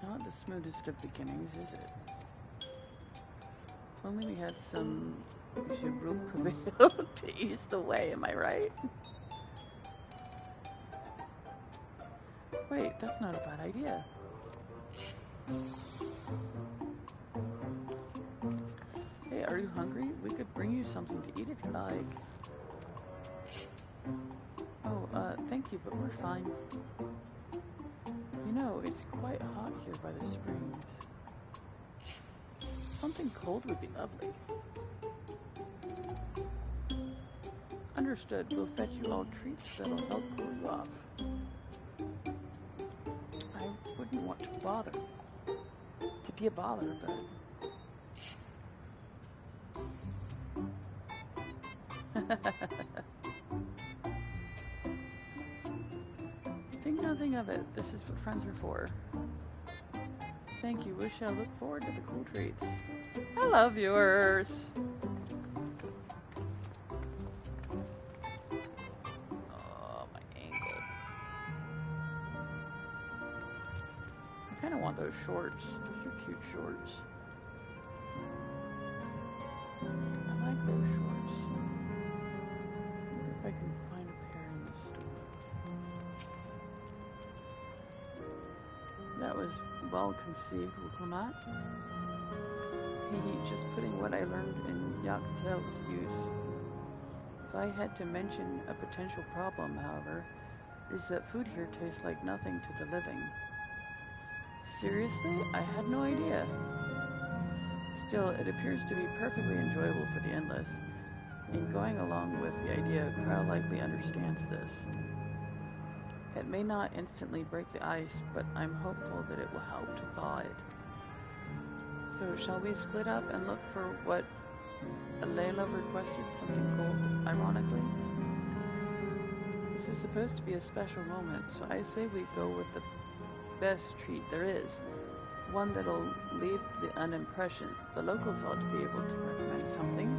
[SPEAKER 1] Not the smoothest of beginnings, is it? If only we had some room prevail to ease the way, am I right? Wait, that's not a bad idea. Hey, are you hungry? We could bring you something to eat if you like. Oh, thank you, but we're fine. You know, it's quite hot here by the springs. Something cold would be lovely. Understood. We'll fetch you all treats that'll help cool you off. I wouldn't want to bother. To be a bother, but... Think nothing of it. This is what friends are for. Thank you. We shall look forward to the cool treats. Hello, viewers. Oh, my ankle. I kind of want those shorts. Those are cute shorts. I like those shorts. I wonder if I can find a pair in the store. That was well conceived, Wuklamat. Just putting what I learned in Yaktel to use. If I had to mention a potential problem, however, it is that food here tastes like nothing to the living. Seriously? I had no idea. Still, it appears to be perfectly enjoyable for the endless. In going along with the idea, Krau likely understands this. It may not instantly break the ice, but I'm hopeful that it will help to thaw it. So, shall we split up and look for what Layla requested, something cold, ironically? This is supposed to be a special moment, so I say we go with the best treat there is. One that'll leave the unimpression. The locals ought to be able to recommend something.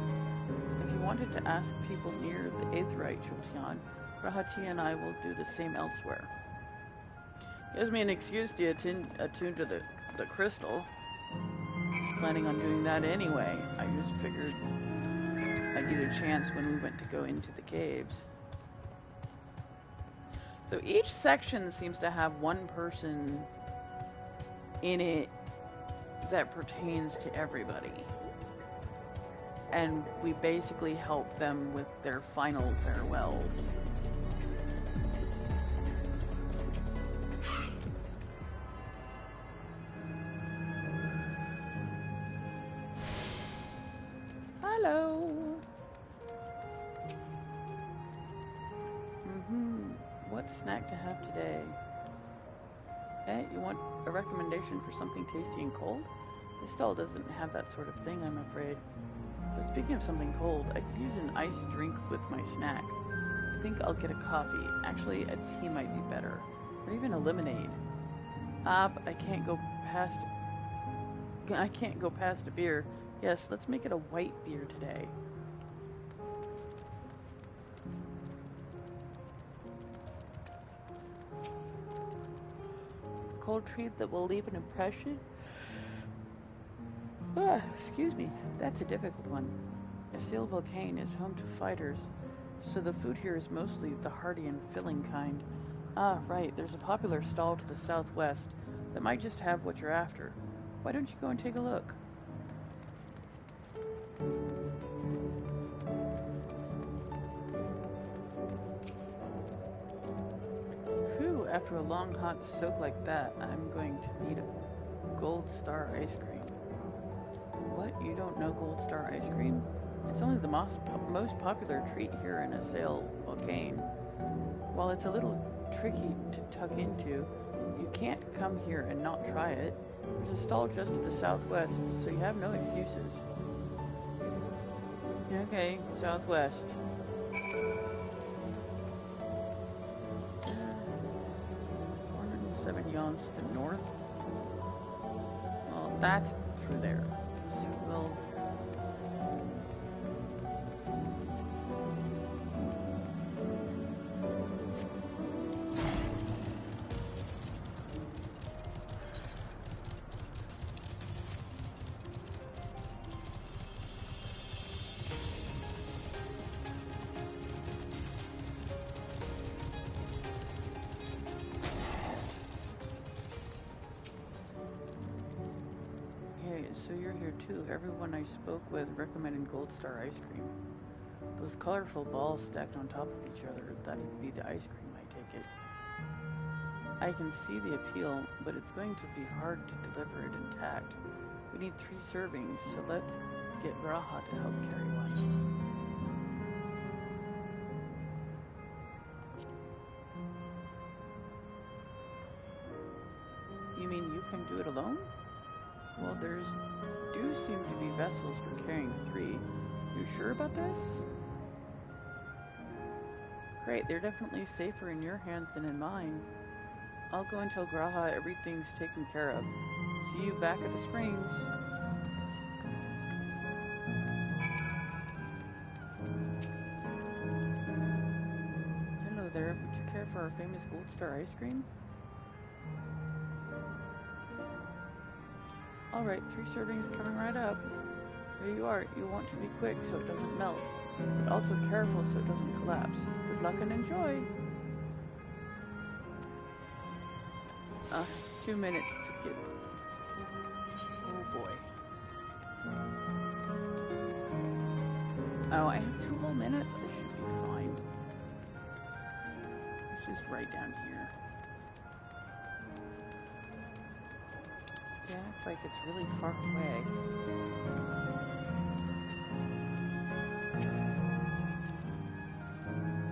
[SPEAKER 1] If you wanted to ask people near the Aetherite, Jolty, Rahati and I will do the same elsewhere. Gives me an excuse to attune to the crystal. Planning on doing that anyway. I just figured I'd get a chance when we went to go into the caves. So each section seems to have one person in it that pertains to everybody. And we basically help them with their final farewells. Hello. What snack to have today? Eh, you want a recommendation for something tasty and cold? This stall doesn't have that sort of thing, I'm afraid. But speaking of something cold, I could use an iced drink with my snack. I think I'll get a coffee. Actually, a tea might be better. Or even a lemonade. But I can't go past a beer. Yes, let's make it a white beer today. Cold treat that will leave an impression? Excuse me, that's a difficult one. Asil Volcane is home to fighters, so the food here is mostly the hearty and filling kind. Ah, right. There's a popular stall to the southwest that might just have what you're after. Why don't you go and take a look? Phew, after a long hot soak like that, I'm going to need a Gold Star ice cream. What? You don't know Gold Star ice cream? It's only the most popular treat here in Assail Volcane. While it's a little tricky to tuck into, you can't come here and not try it. There's a stall just to the southwest, so you have no excuses. Okay, southwest. 407 yawns to the north. Well, that's through there. So we'll... So you're here too. Everyone I spoke with recommended Gold Star ice cream. Those colorful balls stacked on top of each other, that'd be the ice cream, I take it. I can see the appeal, but it's going to be hard to deliver it intact. We need 3 servings, so let's get Raha to help carry one. You mean you can do it alone? Well, do seem to be vessels for carrying 3. You sure about this? Great, they're definitely safer in your hands than in mine. I'll go and tell Graha everything's taken care of. See you back at the springs. Hello there, would you care for our famous Gold Star ice cream? Alright, 3 servings coming right up. There you are. You'll want to be quick so it doesn't melt, but also careful so it doesn't collapse. Good luck and enjoy! 2 minutes to get... Oh boy. Oh, I have 2 whole minutes? I should be fine. It's just right down here. Yeah, it's like it's really far away.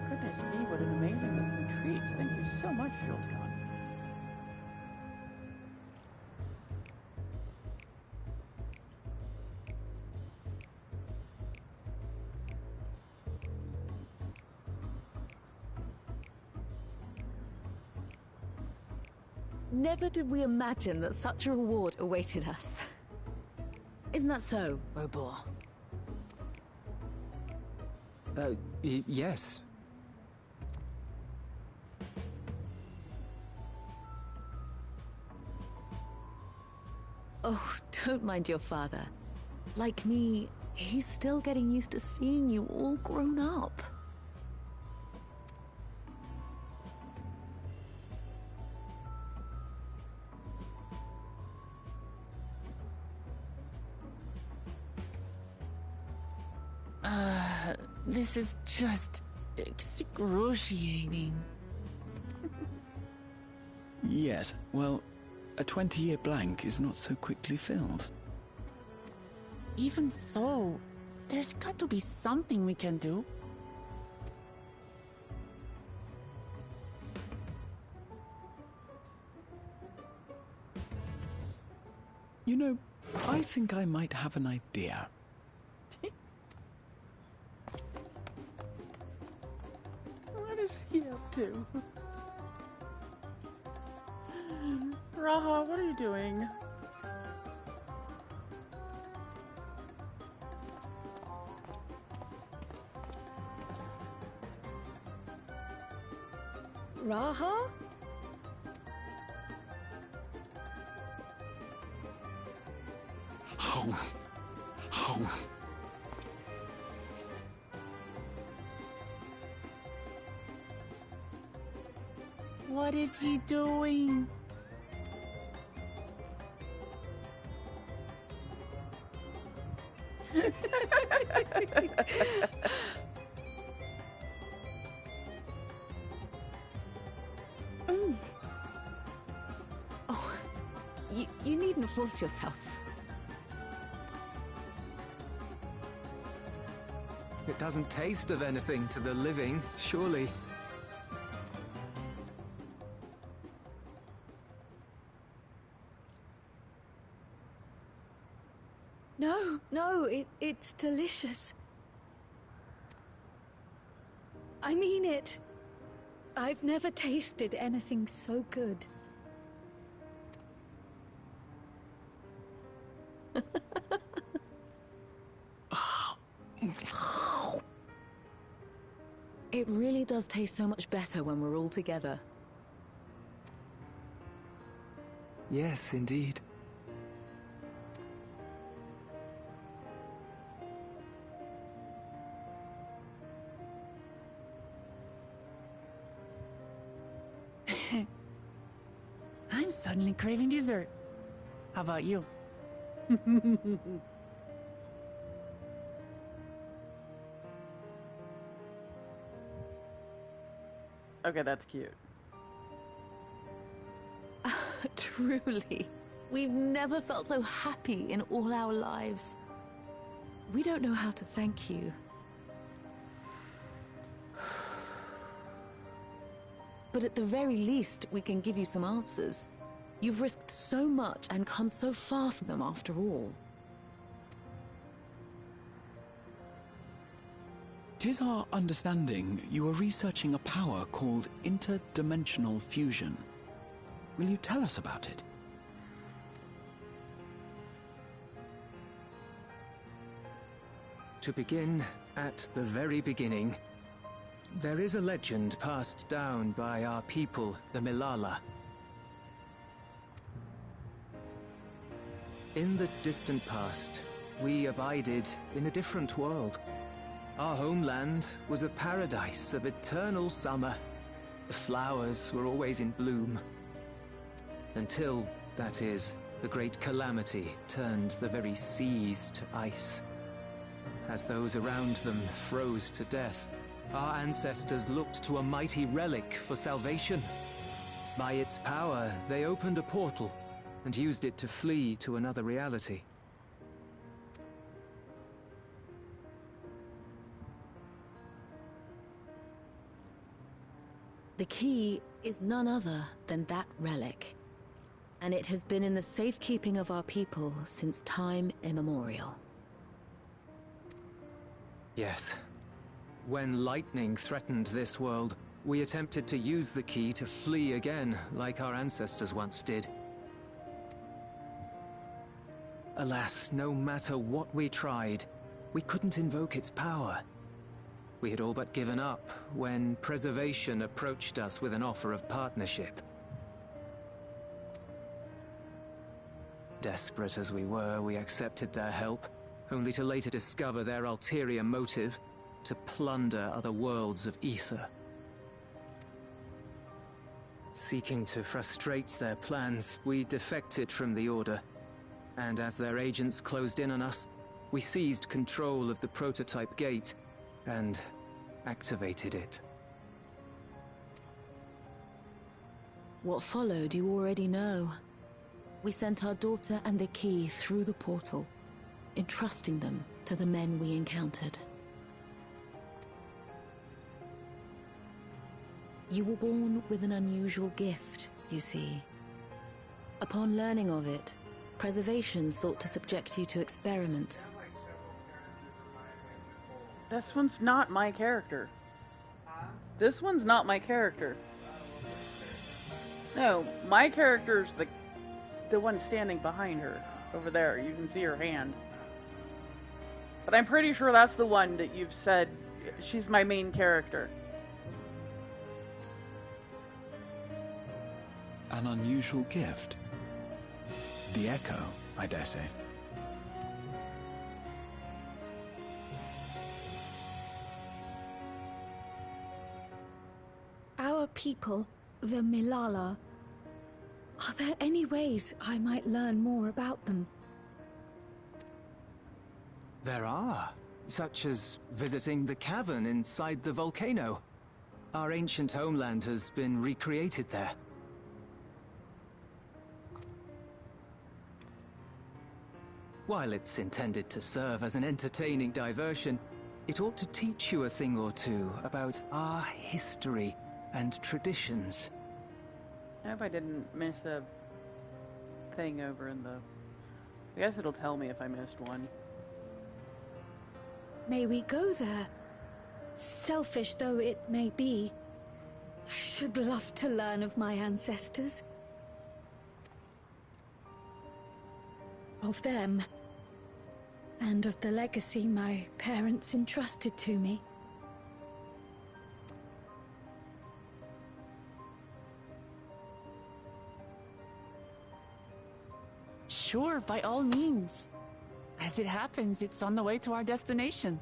[SPEAKER 1] Goodness me, what an amazing looking treat. Thank you so much, Jolty.
[SPEAKER 8] Never did we imagine that such a reward awaited us. Isn't that so, Reborn?
[SPEAKER 4] Yes.
[SPEAKER 8] Oh, don't mind your father. Like me, he's still getting used to seeing you all grown up.
[SPEAKER 5] This is just excruciating.
[SPEAKER 3] Yes, well, a 20-year blank is not so quickly filled.
[SPEAKER 5] Even so, there's got to be something we can do.
[SPEAKER 3] You know, I think I might have an idea.
[SPEAKER 1] What is he up to? Raha, what are you doing?
[SPEAKER 2] Raha?
[SPEAKER 5] What is he doing?
[SPEAKER 8] Oh, you needn't force yourself.
[SPEAKER 4] It doesn't taste of anything to the living, surely.
[SPEAKER 2] No, it's delicious. I mean it. I've never tasted anything so good.
[SPEAKER 8] It really does taste so much better when we're all together.
[SPEAKER 4] Yes, indeed.
[SPEAKER 5] I'm suddenly craving dessert. How about you?
[SPEAKER 1] Okay, that's cute.
[SPEAKER 8] Truly. We've never felt so happy in all our lives. We don't know how to thank you. But at the very least, we can give you some answers. You've risked so much and come so far from them after all.
[SPEAKER 3] 'Tis our understanding you are researching a power called interdimensional fusion. Will you tell us about it?
[SPEAKER 4] To begin at the very beginning, there is a legend passed down by our people, the Milala. In the distant past, we abided in a different world. Our homeland was a paradise of eternal summer. The flowers were always in bloom. Until, that is, the great calamity turned the very seas to ice. As those around them froze to death, our ancestors looked to a mighty relic for salvation. By its power, they opened a portal and used it to flee to another reality.
[SPEAKER 8] The key is none other than that relic. And it has been in the safekeeping of our people since time immemorial.
[SPEAKER 4] Yes. When lightning threatened this world, we attempted to use the key to flee again, like our ancestors once did. Alas, no matter what we tried, we couldn't invoke its power. We had all but given up when Preservation approached us with an offer of partnership. Desperate as we were, we accepted their help, only to later discover their ulterior motive: to plunder other worlds of ether. Seeking to frustrate their plans, we defected from the Order, and as their agents closed in on us, we seized control of the prototype gate and activated it.
[SPEAKER 8] What followed you already know. We sent our daughter and the key through the portal, entrusting them to the men we encountered. You were born with an unusual gift, you see. Upon learning of it, Preservation sought to subject you to experiments.
[SPEAKER 1] This one's not my character. This one's not my character. No, my character's the one standing behind her. Over there, you can see her hand. But I'm pretty sure that's the one that you've said, she's my main character.
[SPEAKER 3] An unusual gift. The Echo, I dare say.
[SPEAKER 2] Our people the Milala. Are there any ways I might learn more about them?
[SPEAKER 4] There are, such as visiting the cavern inside the volcano. Our ancient homeland has been recreated there. While it's intended to serve as an entertaining diversion, it ought to teach you a thing or two about our history and traditions.
[SPEAKER 1] I hope I didn't miss a thing over in the... I guess it'll tell me if I missed one.
[SPEAKER 2] May we go there? Selfish though it may be, I should love to learn of my ancestors. Of them. And of the legacy my parents entrusted to me.
[SPEAKER 5] Sure, by all means. As it happens, it's on the way to our destination.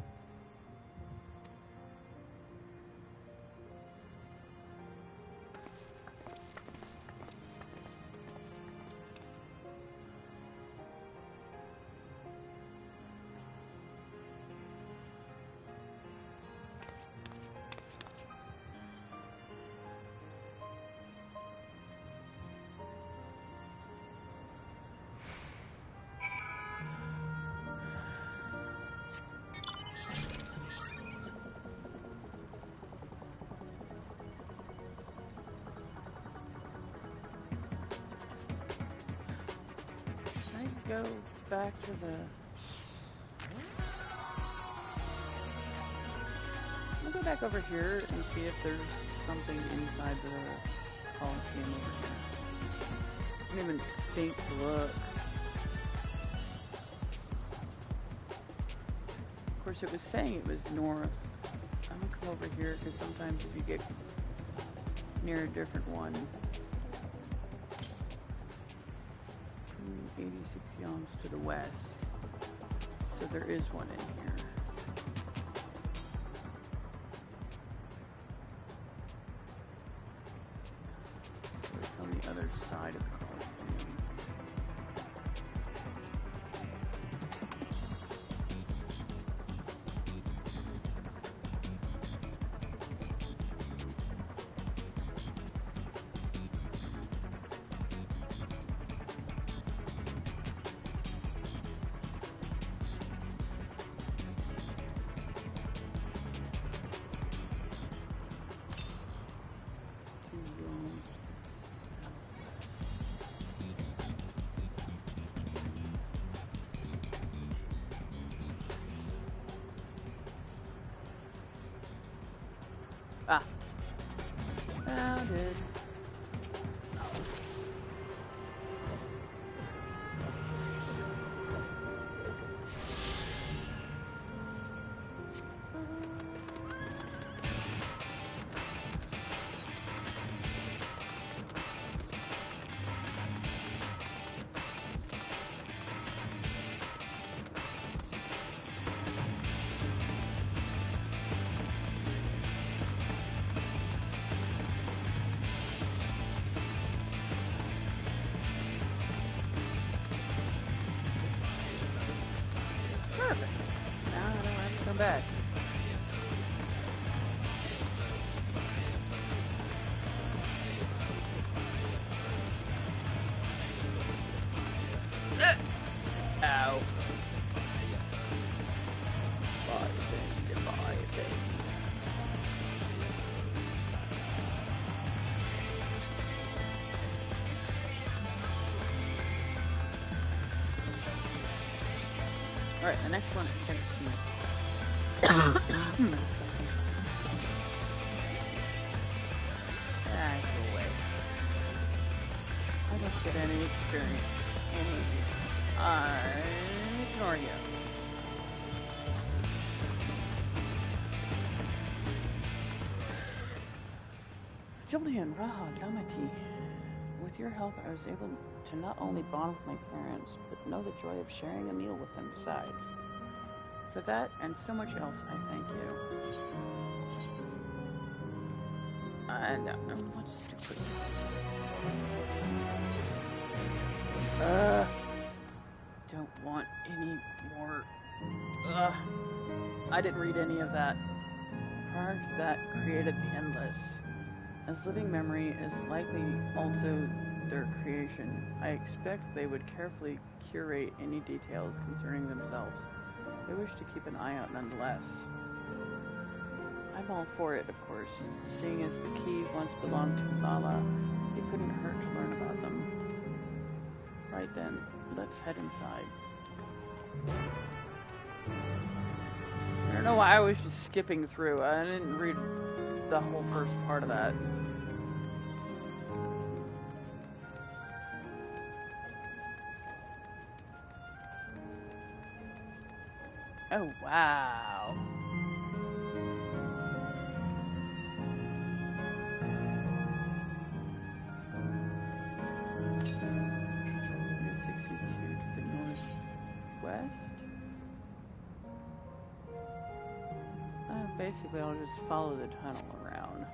[SPEAKER 1] Go back to the... I'll go back over here and see if there's something inside the Coliseum over here. I didn't even think to look. Of course, it was saying it was north. I'm gonna come over here because sometimes if you get near a different one, 86 yongs to the west. So there is one in here. So it's on the other side of the Coliseum. Ah. Found it. Perfect. Now I don't have to come back. Ow. Goodbye, thing. Goodbye, thing. Alright, the next one is gonna be... Go away. I don't get any experience. I ignore you. Jolty and Raha Lamati. With your help, I was able to not only bond with my parents, but know the joy of sharing a meal with them besides. For that, and so much else, I thank you. No, let's do quick. Don't want any more. I didn't read any of that. Prior to that created the endless. As living memory is likely also their creation, I expect they would carefully curate any details concerning themselves. They wish to keep an eye out nonetheless. I'm all for it, of course. Seeing as the key once belonged to Lala, it couldn't hurt to learn about them. Right then, let's head inside. I don't know why I was just skipping through. I didn't read the whole first part of that. Oh, wow. Route 62 to the northwest. Basically, I'll just follow the tunnel around.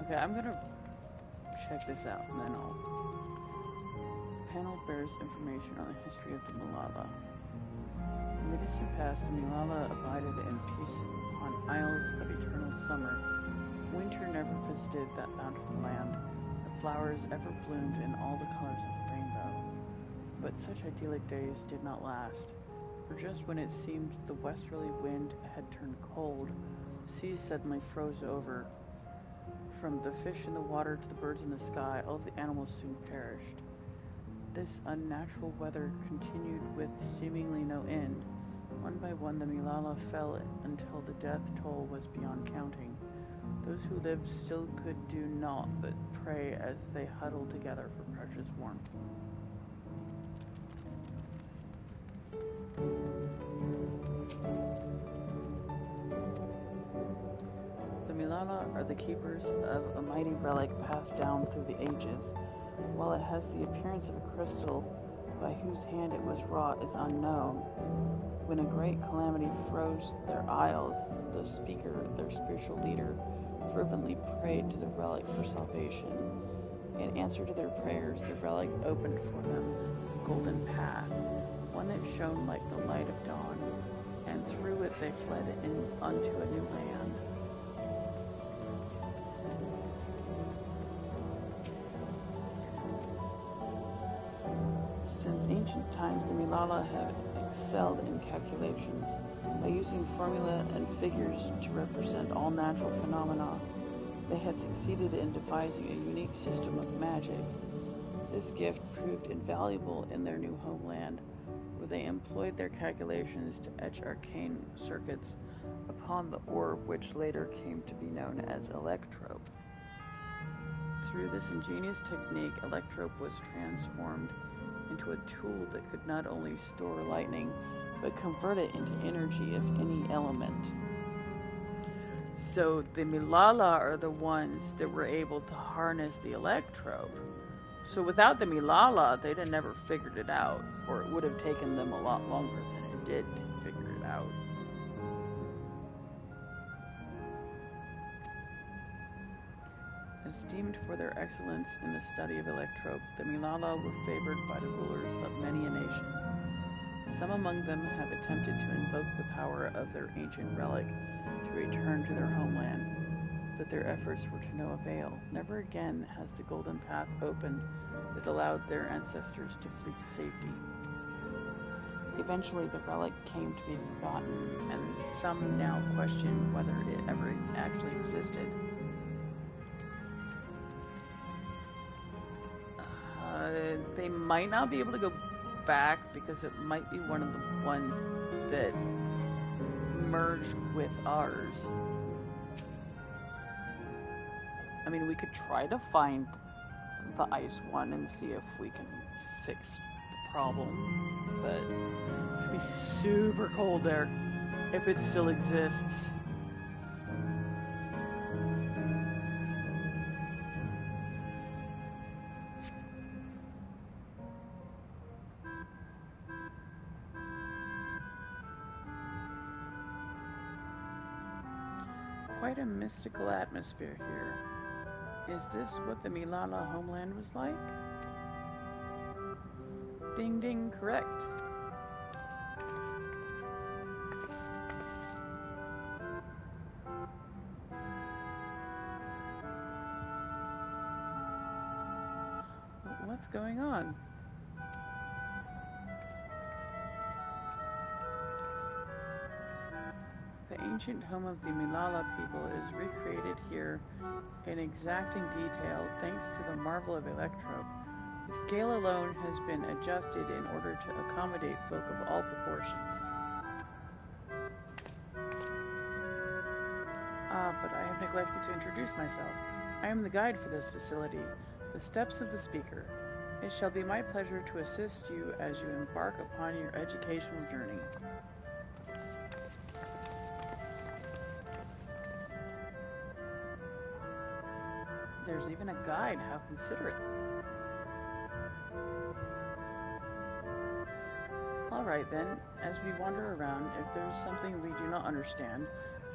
[SPEAKER 1] Okay, I'm gonna check this out, and then I'll... The panel bears information on the history of the Malala. In the distant past, the Malala abided in peace on isles of eternal summer. Winter never visited that bountiful land. The flowers ever bloomed in all the colors of the rainbow. But such idyllic days did not last. For just when it seemed the westerly wind had turned cold, the sea suddenly froze over. From the fish in the water to the birds in the sky, all of the animals soon perished. This unnatural weather continued with seemingly no end. One by one, the Malala fell until the death toll was beyond counting. Those who lived still could do naught but pray as they huddled together for precious warmth. The Malala are the keepers of a mighty relic passed down through the ages. While it has the appearance of a crystal, by whose hand it was wrought is unknown. When a great calamity froze their isles, the speaker, their spiritual leader, fervently prayed to the relic for salvation. In answer to their prayers, the relic opened for them a golden path, one that shone like the light of dawn, and through it they fled unto a new land. Since ancient times, the Malala have excelled in calculations. By using formula and figures to represent all natural phenomena, they had succeeded in devising a unique system of magic. This gift proved invaluable in their new homeland, where they employed their calculations to etch arcane circuits upon the orb, which later came to be known as electrope. Through this ingenious technique, electrope was transformed into a tool that could not only store lightning, but convert it into energy of any element. So the Malala are the ones that were able to harness the electrope. So without the Malala, they'd have never figured it out, or it would have taken them a lot longer than it did to figure it out. Esteemed for their excellence in the study of electrope, the Malala were favored by the rulers of many a nation. Some among them have attempted to invoke the power of their ancient relic to return to their homeland, but their efforts were to no avail. Never again has the golden path opened that allowed their ancestors to flee to safety. Eventually, the relic came to be forgotten, and some now question whether it ever actually existed. They might not be able to go back because it might be one of the ones that merged with ours. I mean, we could try to find the ice one and see if we can fix the problem, but it's gonna be super cold there if it still exists. quite a mystical atmosphere here. Is this what the Milala homeland was like? Ding ding, correct. What's going on? The ancient home of the Milala people is recreated here in exacting detail thanks to the marvel of electrope. The scale alone has been adjusted in order to accommodate folk of all proportions. But I have neglected to introduce myself. I am the guide for this facility, the Steps of the Speaker. It shall be my pleasure to assist you as you embark upon your educational journey. There's even a guide. How considerate. Alright then, as we wander around, if there's something we do not understand,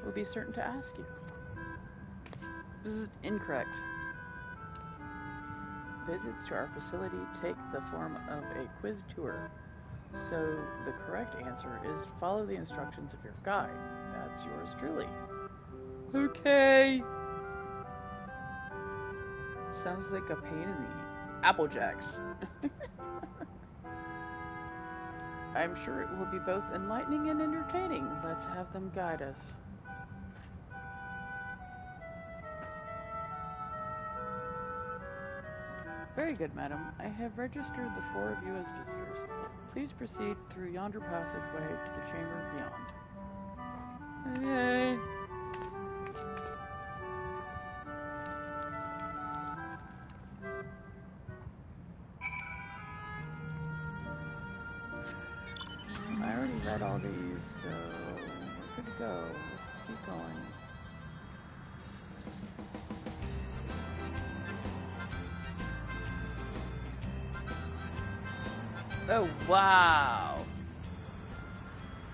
[SPEAKER 1] we'll be certain to ask you. This is incorrect. Visits to our facility take the form of a quiz tour. So the correct answer is follow the instructions of your guide. That's yours truly. Okay. Sounds like a pain in the Applejacks. I'm sure it will be both enlightening and entertaining. Let's have them guide us. Very good, madam. I have registered the 4 of you as visitors. Please proceed through yonder passageway to the chamber beyond. Yay! I already read all these, so we're good to go. Let's keep going. Oh, wow!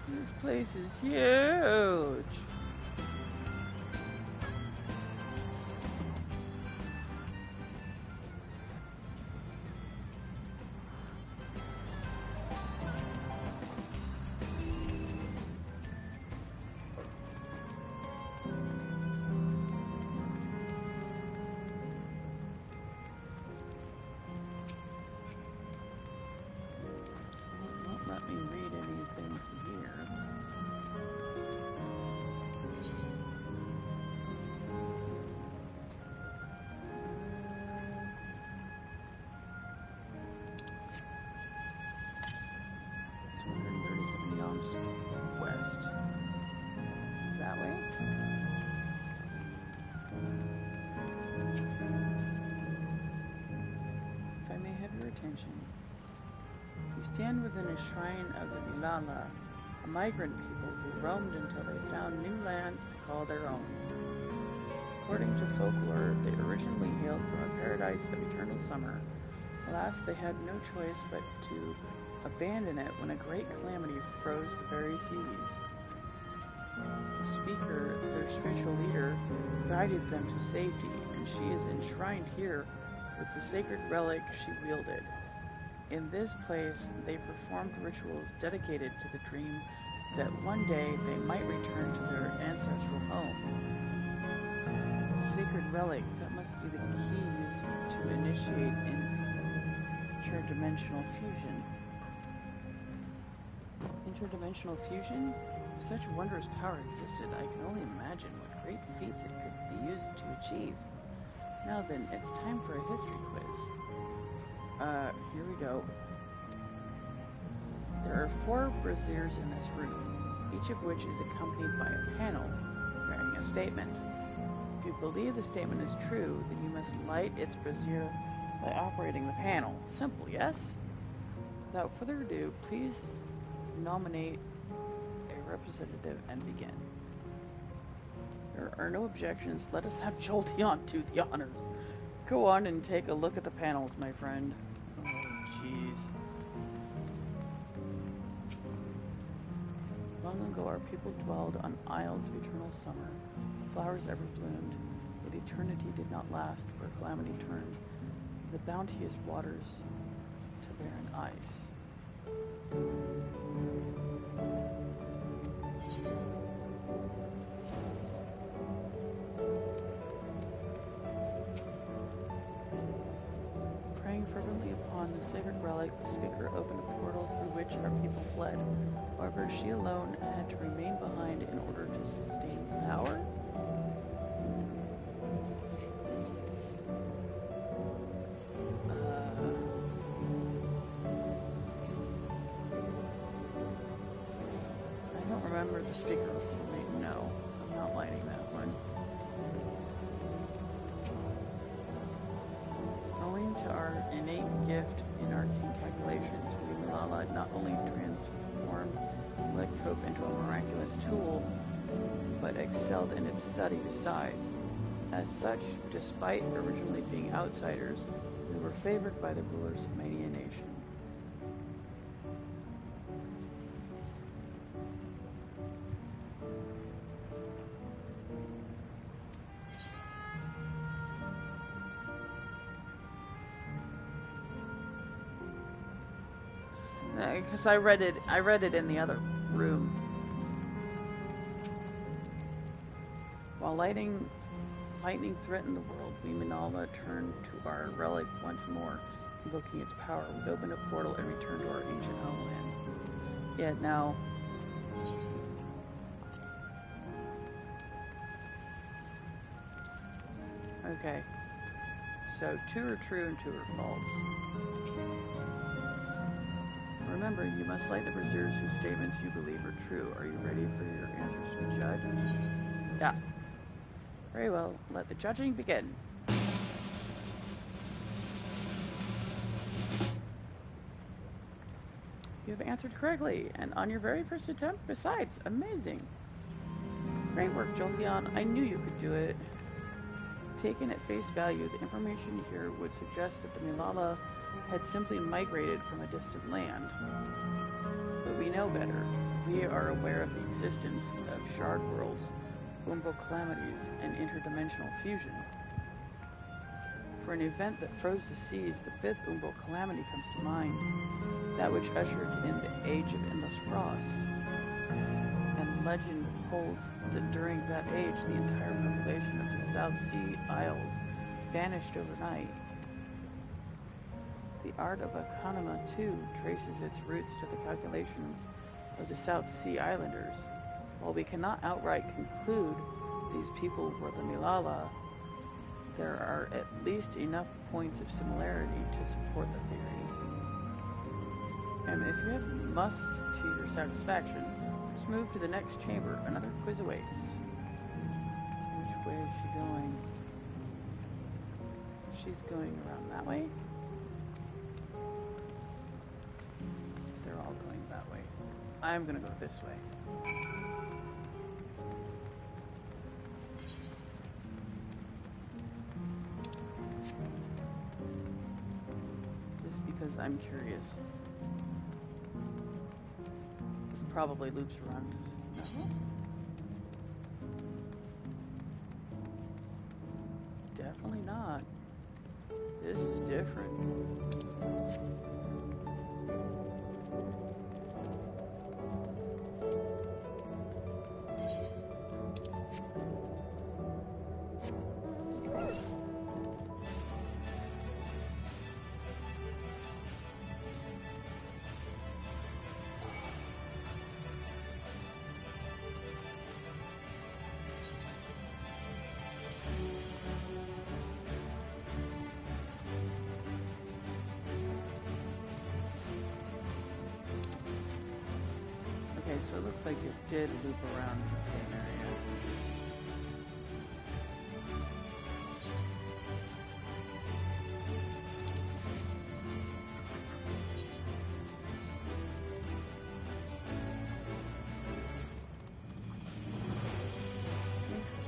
[SPEAKER 1] This place is huge! Let me read anything from here. Yalms to the west. That way? If I may have your attention. You stand within a shrine of the Milala, a migrant people who roamed until they found new lands to call their own. According to folklore, they originally hailed from a paradise of eternal summer. Alas, they had no choice but to abandon it when a great calamity froze the very seas. The speaker, their spiritual leader, guided them to safety, and she is enshrined here with the sacred relic she wielded. In this place, they performed rituals dedicated to the dream that one day they might return to their ancestral home. Sacred relic, that must be the key used to initiate interdimensional fusion. Interdimensional fusion? If such wondrous power existed, I can only imagine what great feats it could be used to achieve. Now then, it's time for a history quiz. Here we go. There are 4 braziers in this room, each of which is accompanied by a panel bearing a statement. If you believe the statement is true, then you must light its brazier by operating the panel. Simple, yes? Without further ado, please nominate a representative and begin. There are no objections. Let us have Jolty on to the honors. Go on and take a look at the panels, my friend. Oh, jeez. Long ago our people dwelled on isles of eternal summer. Flowers ever bloomed, but eternity did not last where calamity turned the bounteous waters to barren ice. Praying fervently upon the sacred relic, the speaker opened a portal through which our people fled. However, she alone had to remain behind in order to sustain power. I don't remember the speaker. No, I'm not lighting that one. Owing to our innate gift in arcane calculations, we Malala not only transformed Lycanthrope into a miraculous tool, but excelled in its study besides. As such, despite originally being outsiders, we were favored by the rulers of many a nation. Because I read it in the other room. While lightning threatened the world, we Minala turned to our relic once more, invoking its power. We opened a portal and returned to our ancient homeland. Yet now, okay. So 2 are true and 2 are false. Remember, you must light the braziers whose statements you believe are true. Are you ready for your answers to the judge? Yeah. Very well. Let the judging begin. You have answered correctly, and on your very first attempt, besides. Amazing. Great work, Jolty. I knew you could do it. Taken at face value, the information here would suggest that the Milala had simply migrated from a distant land. But we know better. We are aware of the existence of shard worlds, Umbo calamities, and interdimensional fusion. For an event that froze the seas, the 5th Umbo calamity comes to mind, that which ushered in the Age of Endless Frost. And legend holds that during that age, the entire population of the South Sea Isles vanished overnight. The art of economy, too, traces its roots to the calculations of the South Sea Islanders. While we cannot outright conclude these people were the Milala, there are at least enough points of similarity to support the theory. And if you have must to your satisfaction, let's move to the next chamber. Another quiz awaits. Which way is she going? She's going around that way? They're all going that way. I'm gonna go this way. Just because I'm curious. This probably loops around us. No? Definitely not. This is different. Okay, so it looks like it did loop around the same area.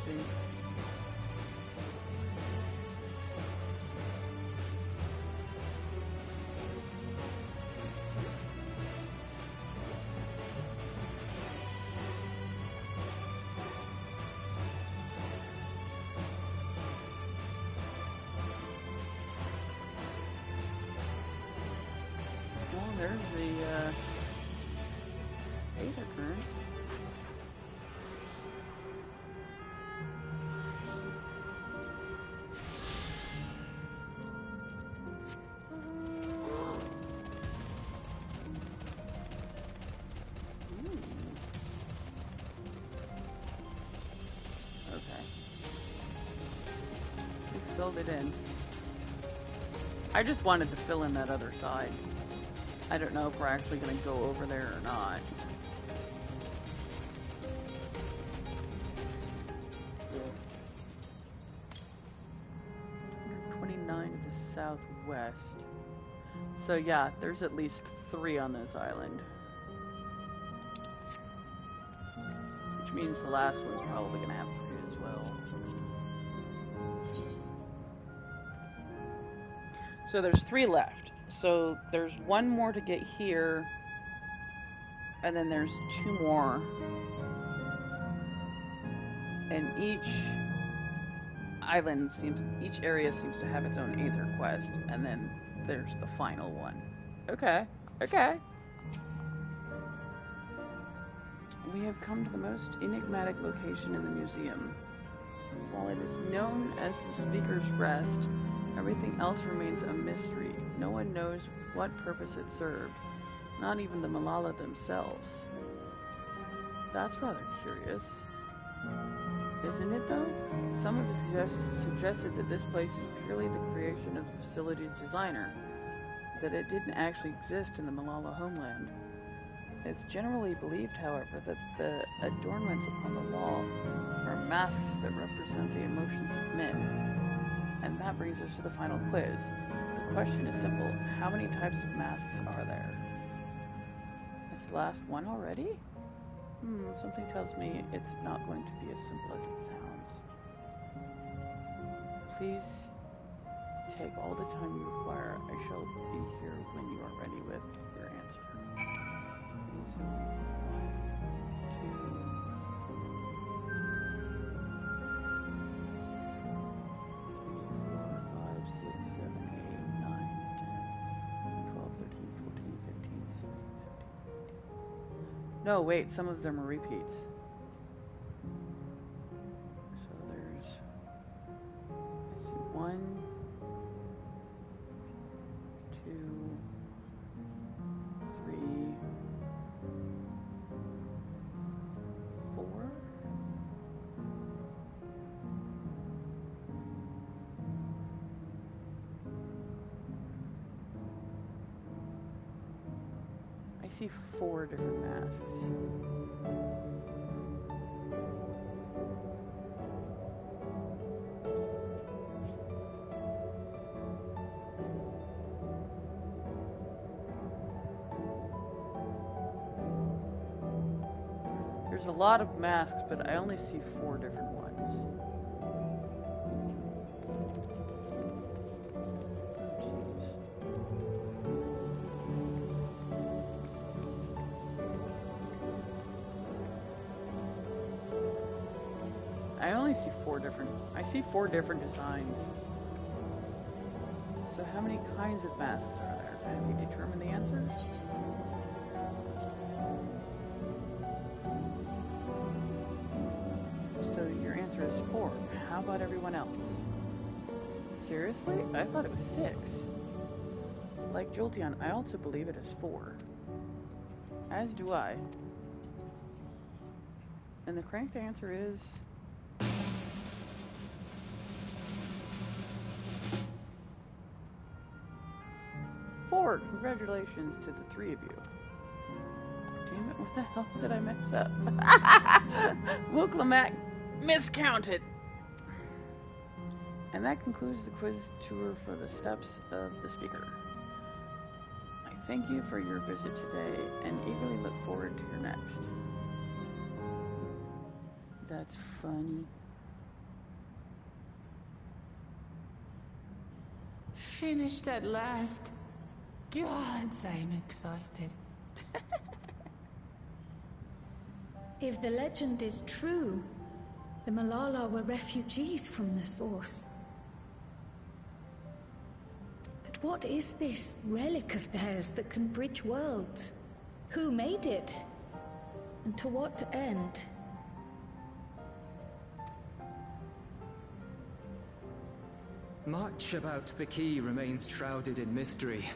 [SPEAKER 1] Interesting. the Aether current. Filled it in. I just wanted to fill in that other side. I don't know if we're actually going to go over there or not. Yeah. 29 to the southwest. So yeah, there's at least 3 on this island. Which means the last one's probably going to have 3 as well. So there's 3 left. So there's 1 more to get here, and then there's 2 more. And each area seems to have its own Aether quest, and then there's the final one. Okay. We have come to the most enigmatic location in the museum. While it is known as the Speaker's Rest, everything else remains a mystery. No one knows what purpose it served, not even the Malala themselves. That's rather curious. Isn't it, though? Some have suggested that this place is purely the creation of the facility's designer, that it didn't actually exist in the Malala homeland. It's generally believed, however, that the adornments upon the wall are masks that represent the emotions of men. And that brings us to the final quiz. The question is simple. How many types of masks are there? Is the last one already? Something tells me it's not going to be as simple as it sounds. Please take all the time you require. I shall be here when you are ready with your answer. So, 1, 2, 3, 4, 5, 6, 7, 8, 9, 10, 12, 13, 14, 15, 16, 17. No, wait, some of them are repeats. So there's, I see 1, 2, 3, 4. I see 4 different masks. There's a lot of masks, but I only see 4 different ones. I only see 4 different... I see 4 different designs. So how many kinds of masks are there? Have you determined the answer? So your answer is 4. How about everyone else? Seriously? I thought it was 6. Like Jolty, I also believe it is 4. As do I. And the correct answer is... 4. Congratulations to the 3 of you. Damn it, what the hell did I mess up? Wooklamak miscounted. And that concludes the quiz tour for the steps of the speaker. I thank you for your visit today and eagerly look forward to your next. That's funny.
[SPEAKER 5] Finished at last. Gods, I'm exhausted.
[SPEAKER 2] If the legend is true, the Malala were refugees from the source. But What is this relic of theirs that can bridge worlds? Who made it? And to what end?
[SPEAKER 4] Much about the key remains shrouded in mystery.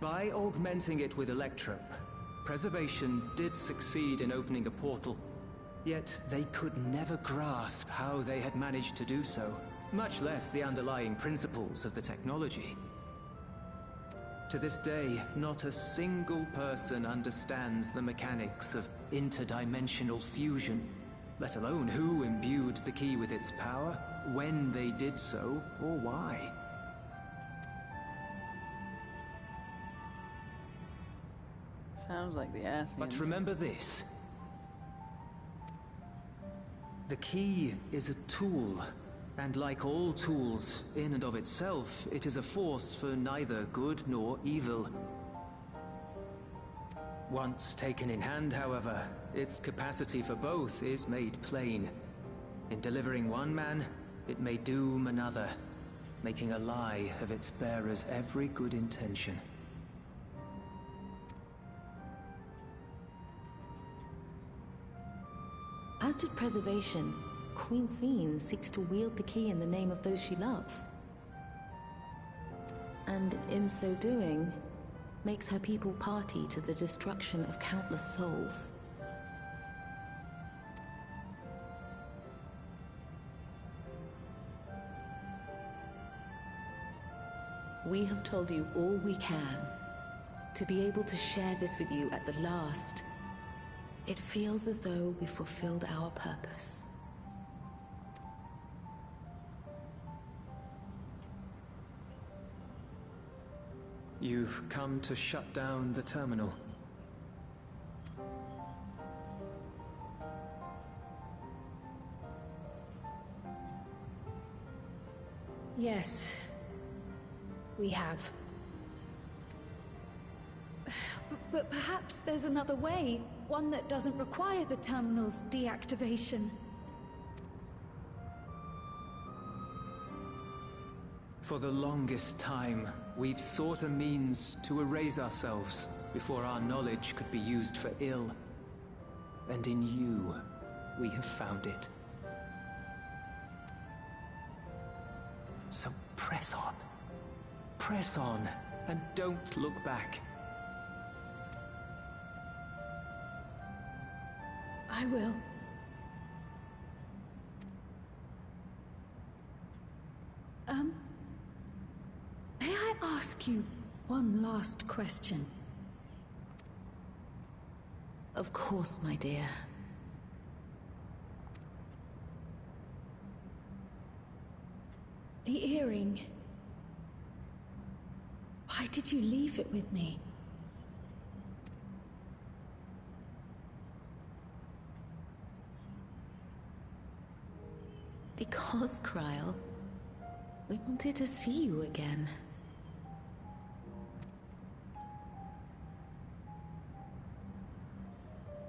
[SPEAKER 4] By augmenting it with electrope, Preservation did succeed in opening a portal. Yet they could never grasp how they had managed to do so, much less the underlying principles of the technology. To this day, not a single person understands the mechanics of interdimensional fusion, let alone who imbued the key with its power, when they did so, or why.
[SPEAKER 1] Sounds like the Ascians.
[SPEAKER 4] But remember this. The key is a tool, and like all tools, in and of itself, it is a force for neither good nor evil. Once taken in hand, however, its capacity for both is made plain. In delivering one man, it may doom another, making a lie of its bearer's every good intention.
[SPEAKER 8] As did Preservation, Queen Sveen seeks to wield the key in the name of those she loves. And in so doing, makes her people party to the destruction of countless souls. We have told you all we can. To be able to share this with you at the last, it feels as though we fulfilled our purpose.
[SPEAKER 4] You've come to shut down the terminal.
[SPEAKER 2] Yes, we have. But perhaps there's another way, one that doesn't require the terminal's deactivation.
[SPEAKER 4] For the longest time, we've sought a means to erase ourselves before our knowledge could be used for ill. And in you, we have found it. So press on. Press on, and don't look back.
[SPEAKER 2] I will. May I ask you one last question?
[SPEAKER 8] Of course, my dear.
[SPEAKER 2] The earring. Why did you leave it with me?
[SPEAKER 8] Because, Kryl, we wanted to see you again.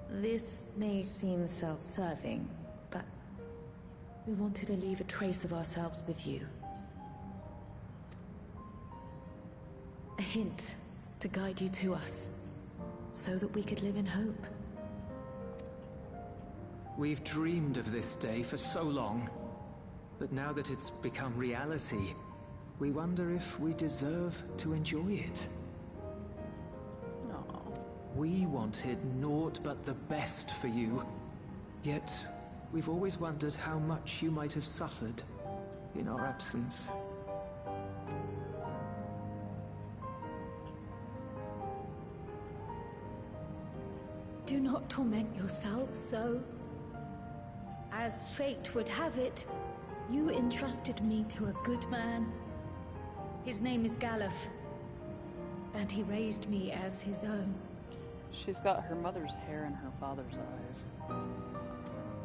[SPEAKER 8] This may seem self-serving, but we wanted to leave a trace of ourselves with you. A hint to guide you to us, so that we could live in hope.
[SPEAKER 4] We've dreamed of this day for so long, but now that it's become reality, we wonder if we deserve to enjoy it.
[SPEAKER 1] No.
[SPEAKER 4] We wanted naught but the best for you, yet we've always wondered how much you might have suffered in our absence.
[SPEAKER 2] Do not torment yourselves so. As fate would have it, you entrusted me to a good man. His name is Galuf, and he raised me as his own.
[SPEAKER 1] She's got her mother's hair in her father's eyes.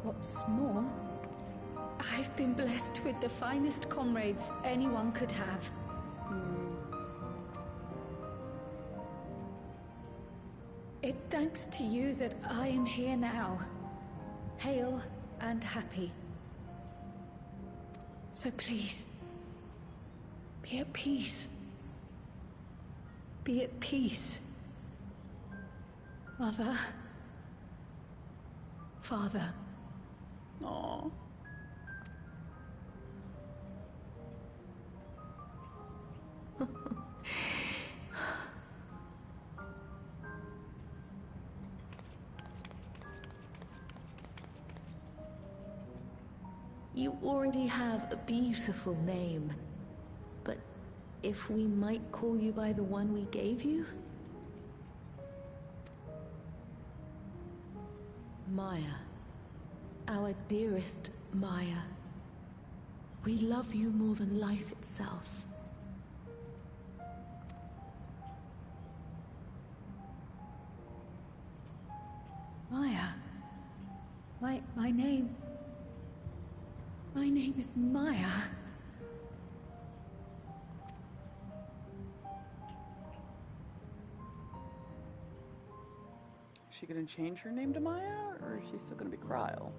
[SPEAKER 2] What's more, I've been blessed with the finest comrades anyone could have. It's thanks to you that I am here now. Hale and happy. So please, be at peace. Be at peace. Mother. Father.
[SPEAKER 1] Aww.
[SPEAKER 8] You already have a beautiful name, but if we might call you by the one we gave you? Maya. Our dearest Maya. We love you more than life itself.
[SPEAKER 2] Maya. My name is Maya.
[SPEAKER 1] Is she gonna change her name to Maya, or is she still gonna be Kryle?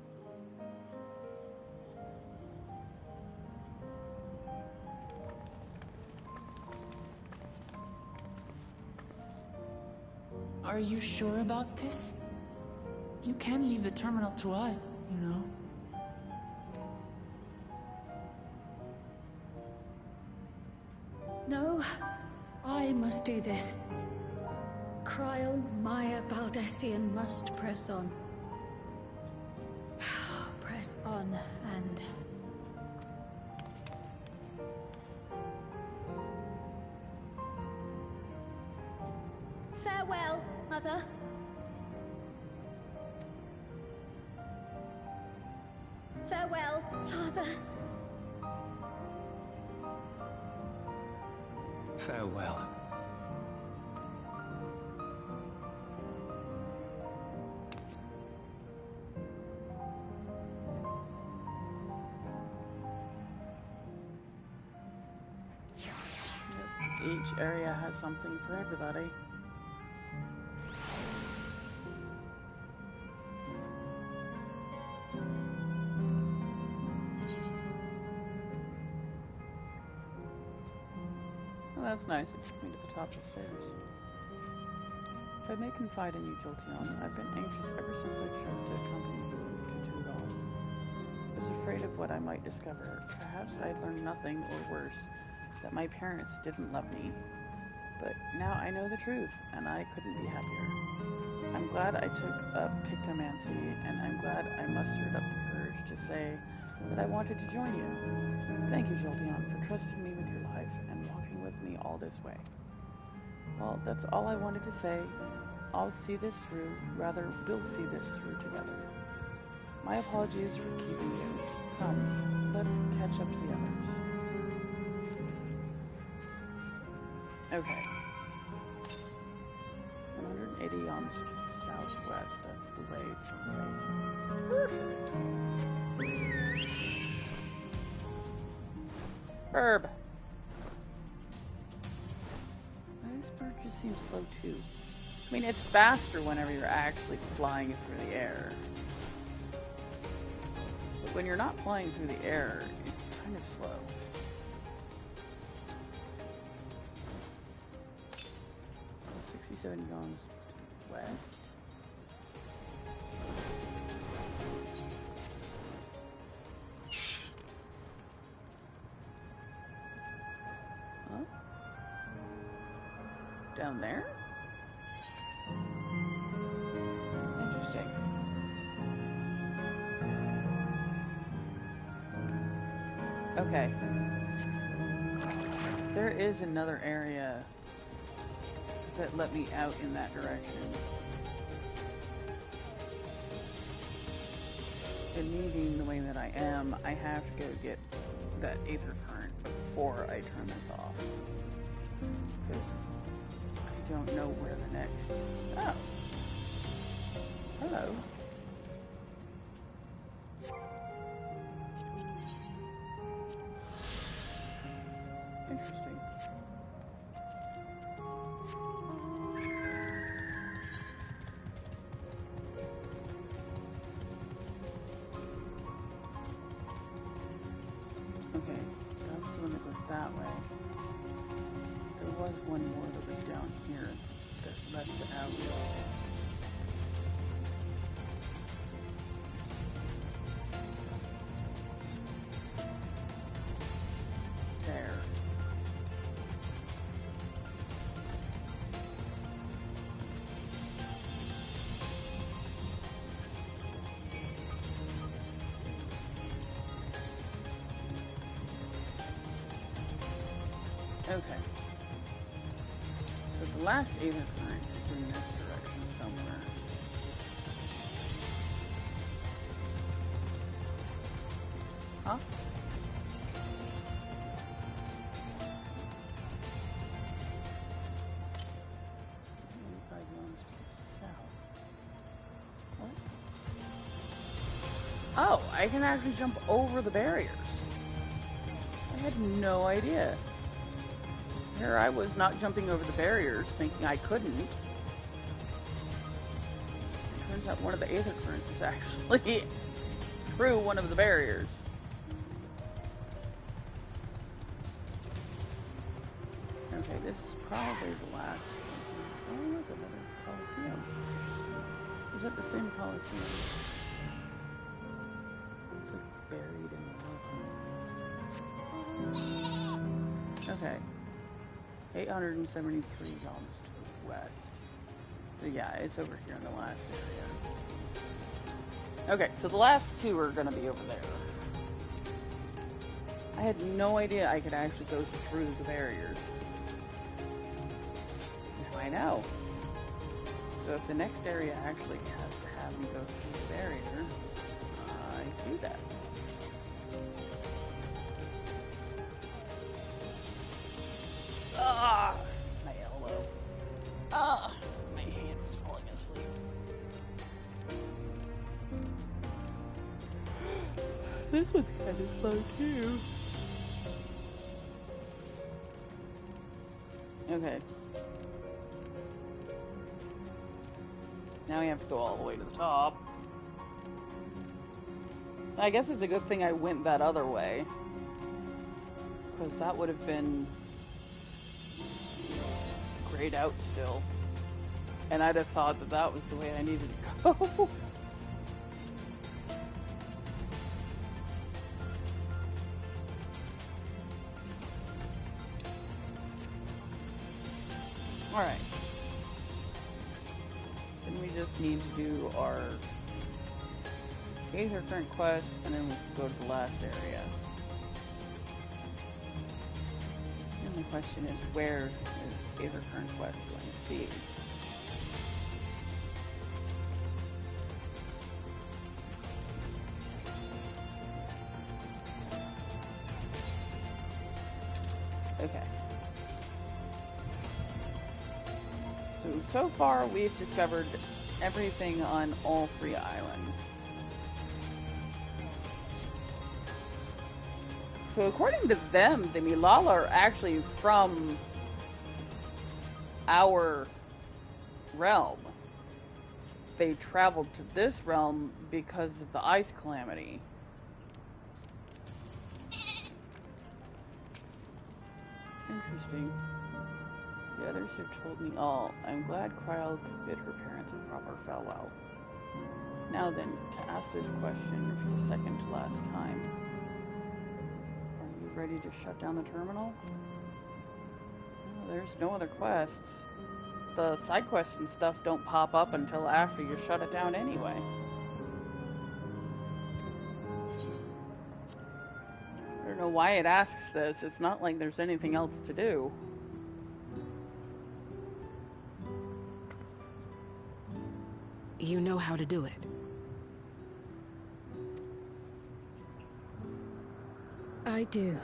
[SPEAKER 5] Are you sure about this? You can leave the terminal to us, you know.
[SPEAKER 2] No, I must do this. Kryle, Maya, Baldessian must press on. Press on and... Farewell, Mother. Farewell, Father.
[SPEAKER 4] Farewell.
[SPEAKER 1] Each area has something for everybody. Well, that's nice. It took me to the top of the stairs. If I may confide in you, Jolty, I've been anxious ever since I chose to accompany you to Tudor. I was afraid of what I might discover. Perhaps I'd learned nothing, or worse, that my parents didn't love me. But now I know the truth, and I couldn't be happier. I'm glad I took up pictomancy, and I'm glad I mustered up the courage to say that I wanted to join you. Thank you, Jolteon, for trusting me with your life and walking with me all this way. Well, that's all I wanted to say. I'll see this through. Rather, we'll see this through together. My apologies for keeping you. Come, let's catch up to the others. Okay. 180 on southwest. That's the way we're facing. Perfect. Herb. This bird just seems slow too. I mean, it's faster whenever you're actually flying it through the air. But when you're not flying through the air, it's kind of slow. 67 goes west. Huh? Down there? Interesting. Okay. There is another area that let me out in that direction. And me being the way that I am, I have to go get that aether current before I turn this off. Because I don't know where the next... Oh. Hello. Interesting. that way. There was one more that was down here that led to the alleyway. There. Okay. So the last Aether current is in this direction somewhere. Huh? Oh, I can actually jump over the barriers. I had no idea. Here I was not jumping over the barriers, thinking I couldn't. It turns out one of the Aether currents is actually through one of the barriers. Okay, this is probably the last one. Oh, look, another Coliseum. Is that the same Coliseum? It's like buried in the rock. Okay. 873 kilometers to the west. So yeah, it's over here in the last area. Okay, so the last two are going to be over there. I had no idea I could actually go through the barriers. Now I know. So if the next area actually has to have me go through the barrier, I do that. Ah, my elbow. Ah, my hand is falling asleep. This one's kind of slow too. Okay. Now we have to go all the way to the top. I guess it's a good thing I went that other way, because that would have been grayed out still, and I'd have thought that that was the way I needed to go. Alright. Then we just need to do our Aether current quest, and then we can go to the last area. And the question is, where is Aether current quest going to be? Okay. So far we've discovered everything on all 3 islands. So according to them, the Milala are actually from our realm. They traveled to this realm because of the ice calamity. Interesting. The others have told me all. I'm glad Kryl could bid her parents a proper farewell. Now then, to ask this question for the second to last time. Are you ready to shut down the terminal? No, there's no other quests. The side quests and stuff don't pop up until after you shut it down anyway. I don't know why it asks this. It's not like there's anything else to do.
[SPEAKER 7] You know how to do it.
[SPEAKER 2] I do.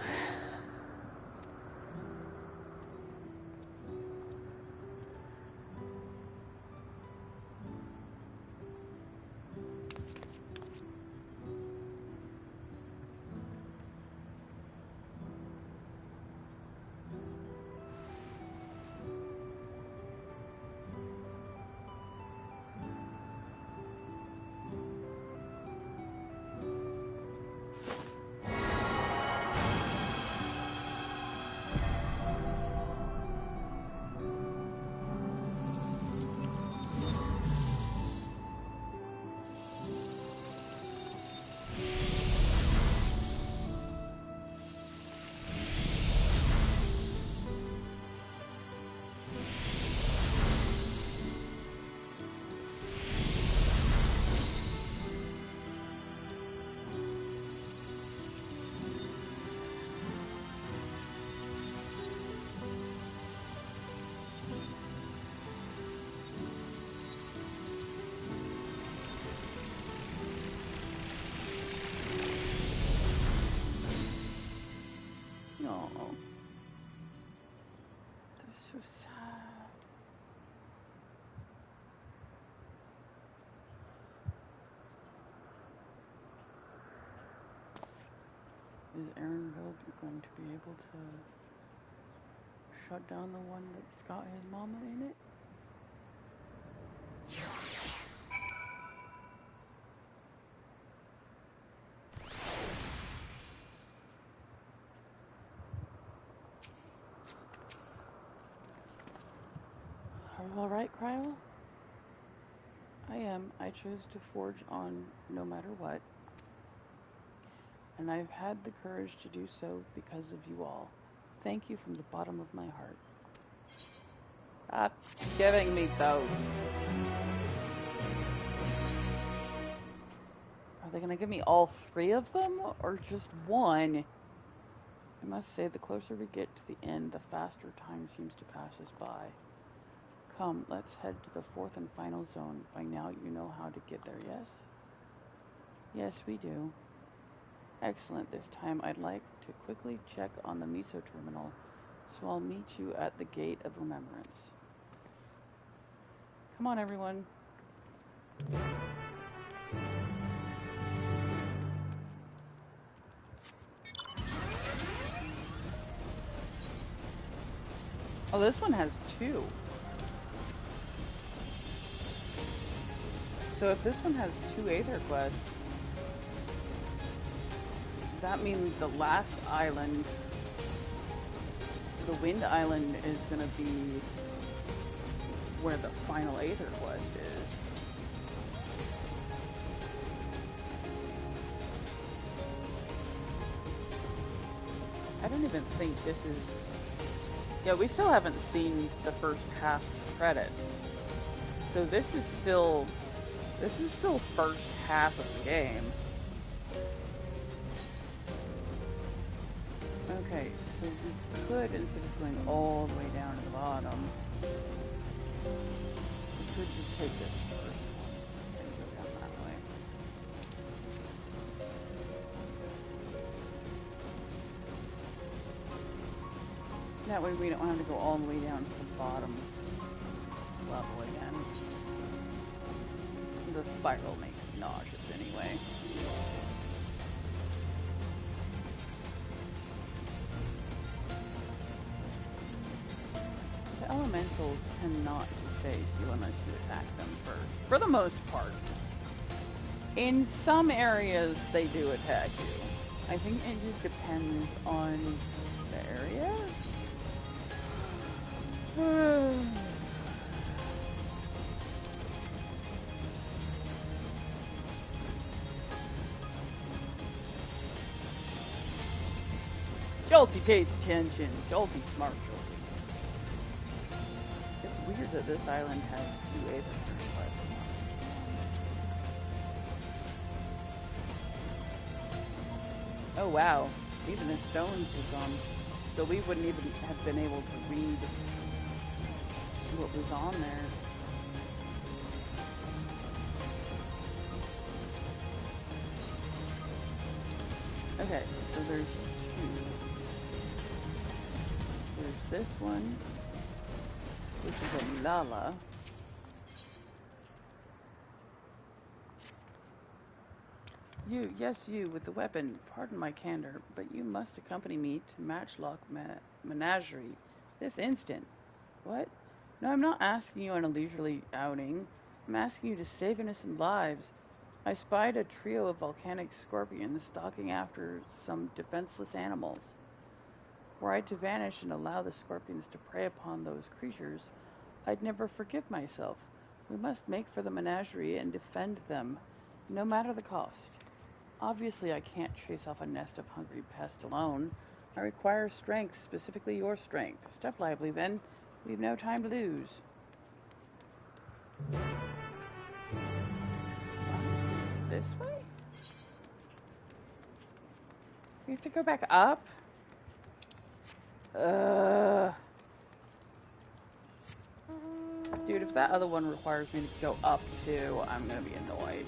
[SPEAKER 1] Is Aaronville going to be able to shut down the one that's got his mama in it? Are you alright, Cryle? I am. I chose to forge on no matter what. And I've had the courage to do so because of you all. Thank you from the bottom of my heart. Stop giving me those. Are they going to give me all 3 of them, or just one? I must say, the closer we get to the end, the faster time seems to pass us by. Come, let's head to the 4th and final zone. By now you know how to get there, yes? Yes, we do. Excellent. This time I'd like to quickly check on the Miso terminal, so I'll meet you at the Gate of Remembrance. Come on, everyone. Oh, this one has 2. So if this one has 2 Aether quests, that means the last island, the Wind Island, is going to be where the final Aether quest is. I don't even think this is... Yeah, we still haven't seen the first half credits. So this is still first half of the game. Okay, so we could, instead of going all the way down to the bottom, we could just take this first one and go down that way. That way we don't have to go all the way down to the bottom level again. The spiral makes me nauseous anyway. The elementals tend not to chase you unless you attack them first. For the most part. In some areas, they do attack you. I think it just depends on the area. Jolty pays attention. Jolty smart, Jolty. It's weird that this island has 2 Aether quests. Oh wow, even the stones was on. So we wouldn't even have been able to read what was on there. Okay, so there's 2. There's this one, which is a Lala. You, yes you, with the weapon. Pardon my candor, but you must accompany me to Matchlock Menagerie this instant. What? No, I'm not asking you on a leisurely outing. I'm asking you to save innocent lives. I spied a trio of volcanic scorpions stalking after some defenseless animals. Were I to vanish and allow the scorpions to prey upon those creatures, I'd never forgive myself. We must make for the menagerie and defend them, no matter the cost. Obviously, I can't chase off a nest of hungry pests alone. I require strength, specifically your strength. Step lively, then. We've no time to lose. This way? We have to go back up? Dude, if that other one requires me to go up too, I'm gonna be annoyed.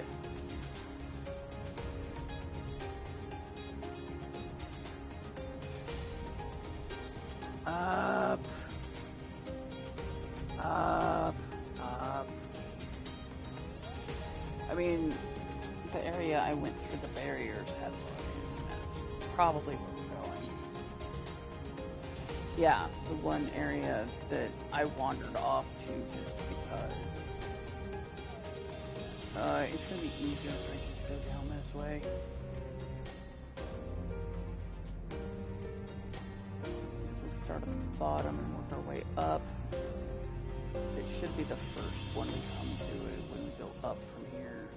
[SPEAKER 1] Up. Up. Up. I mean, the area I went through the barriers had scorpions in it. probably where we're going. Yeah, the one area that I wandered off to just because it's gonna be easier if I just go down this way. We'll start at the bottom and work our way up. It should be the first one we come to it when we go up from here.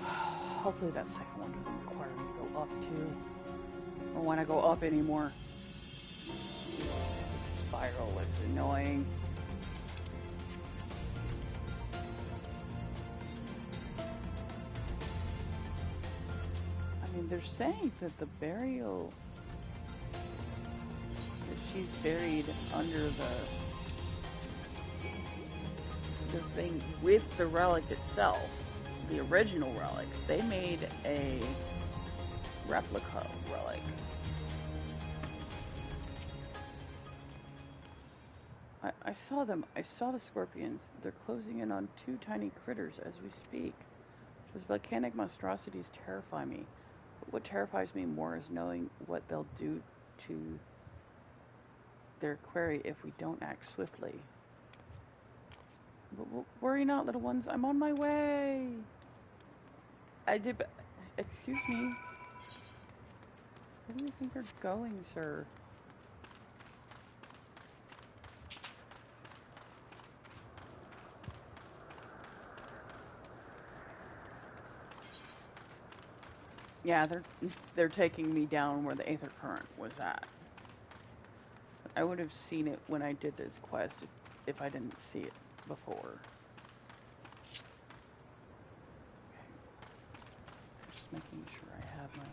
[SPEAKER 1] Hopefully that second one doesn't require me to go up too. I don't want to go up anymore. The spiral is annoying. I mean, they're saying that the burial, that she's buried under the thing with the relic itself. The original relic. They made a replica relic. I saw them. I saw the scorpions. They're closing in on 2 tiny critters as we speak. Those volcanic monstrosities terrify me. But what terrifies me more is knowing what they'll do to their quarry if we don't act swiftly. But worry not, little ones. I'm on my way. Excuse me. Where do you think you're going, sir? Yeah, they're taking me down where the Aether Current was at. I would have seen it when I did this quest if I didn't see it before. Okay. Just making sure I have my...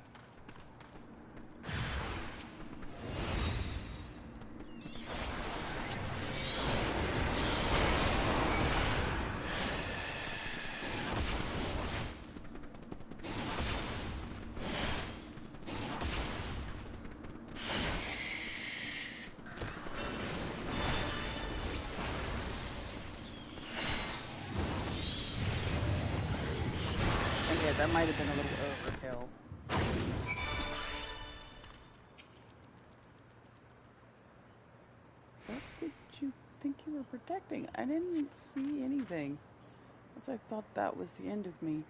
[SPEAKER 1] That might have been a little overkill. What did you think you were protecting? I didn't see anything. Once I thought that was the end of me.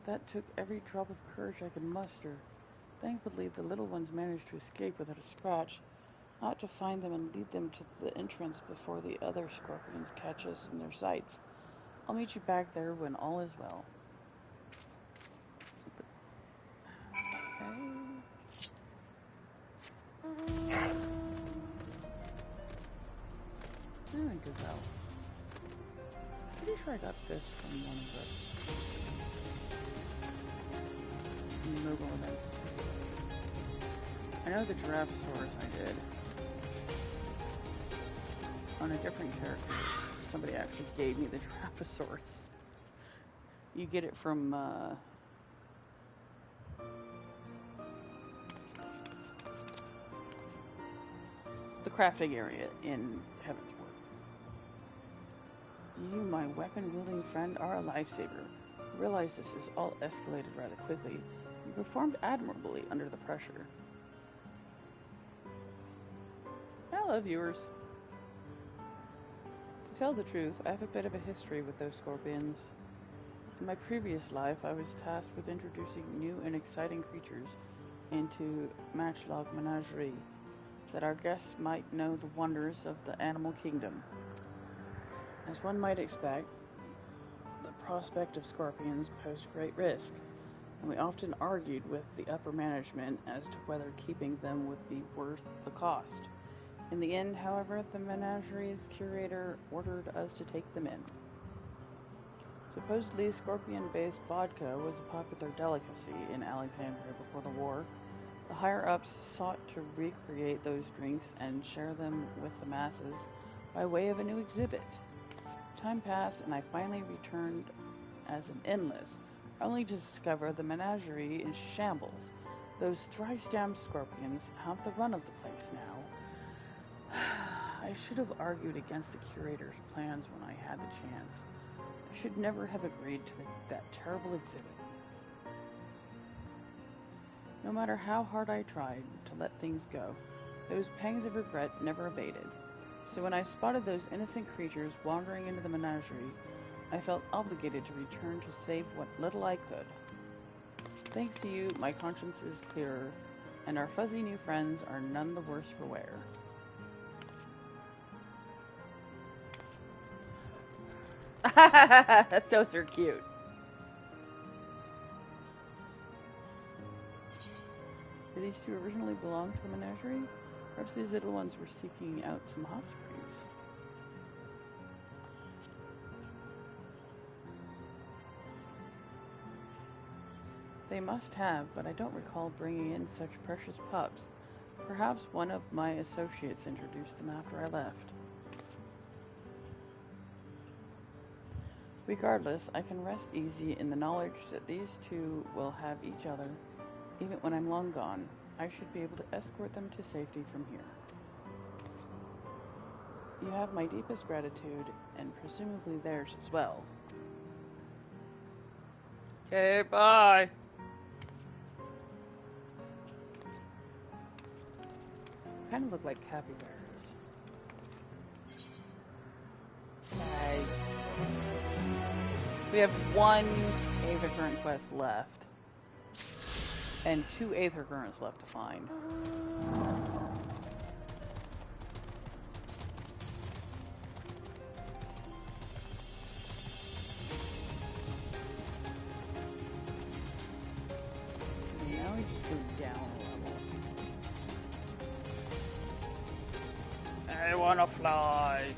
[SPEAKER 1] That took every drop of courage I could muster. Thankfully, the little ones managed to escape without a scratch. Not to find them and lead them to the entrance before the other scorpions catch us in their sights. I'll meet you back there when all is well. Gazelle. Pretty sure I got this from one of the mobile events. I know the Giraffosaurus I did on a different character. Somebody actually gave me the Giraffosaurus. You get it from the crafting area in Heaven's Word. You, my weapon-wielding friend, are a lifesaver. I realize this has all escalated rather quickly. You performed admirably under the pressure. Hello, viewers. To tell the truth, I have a bit of a history with those scorpions. In my previous life, I was tasked with introducing new and exciting creatures into Matchlock Menagerie, that our guests might know the wonders of the animal kingdom. As one might expect, the prospect of scorpions posed great risk, and we often argued with the upper management as to whether keeping them would be worth the cost. In the end, however, the menagerie's curator ordered us to take them in. Supposedly, scorpion-based vodka was a popular delicacy in Alexandria before the war. The higher-ups sought to recreate those drinks and share them with the masses by way of a new exhibit. Time passed, and I finally returned as an endless, only to discover the menagerie in shambles. Those thrice-damned scorpions have the run of the place now. I should have argued against the curator's plans when I had the chance. I should never have agreed to that terrible exhibit. No matter how hard I tried to let things go, those pangs of regret never abated. So when I spotted those innocent creatures wandering into the menagerie, I felt obligated to return to save what little I could. Thanks to you, my conscience is clearer, and our fuzzy new friends are none the worse for wear. Those are cute. Did these two originally belong to the menagerie? Perhaps these little ones were seeking out some hot springs. They must have, but I don't recall bringing in such precious pups. Perhaps one of my associates introduced them after I left. Regardless, I can rest easy in the knowledge that these two will have each other, even when I'm long gone. I should be able to escort them to safety from here. You have my deepest gratitude, and presumably theirs as well. Okay, bye! Kind of look like capybaras. Okay. We have one Aether Current quest left. And 2 Aether Currents left to find. Now we just go down a level. I wanna fly!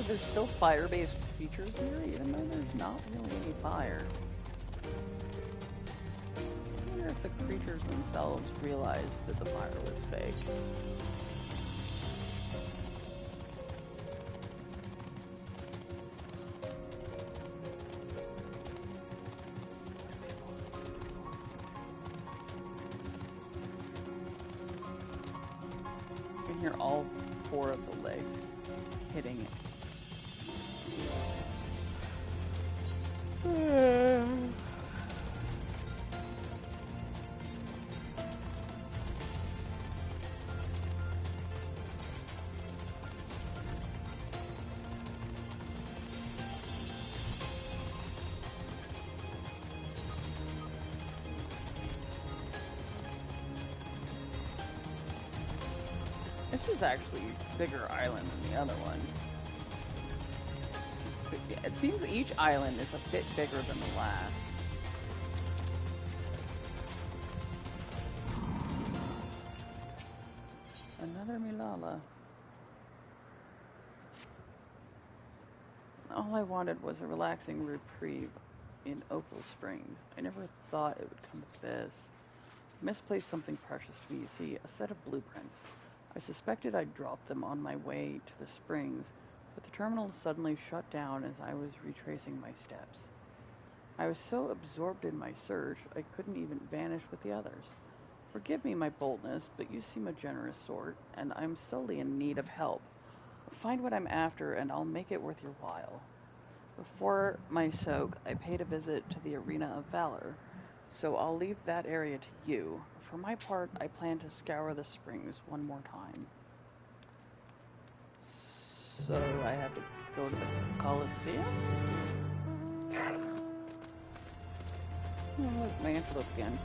[SPEAKER 1] There's still fire-based features here, even though there's not really any fire. I wonder if the creatures themselves realized that the fire was fake. You can hear all 4 of the legs hitting it. This is actually a bigger island than the other one. It seems each island is a bit bigger than the last. Another Milala. All I wanted was a relaxing reprieve in Opal Springs. I never thought it would come to this. I misplaced something precious to me, you see, a set of blueprints. I suspected I'd dropped them on my way to the springs, but the terminal suddenly shut down as I was retracing my steps. I was so absorbed in my search, I couldn't even vanish with the others. Forgive me my boldness, but you seem a generous sort, and I'm sorely in need of help. Find what I'm after, and I'll make it worth your while. Before my soak, I paid a visit to the Arena of Valor, so I'll leave that area to you. For my part, I plan to scour the springs one more time. So I have to go to the Colosseum? Oh, look, my antelope again.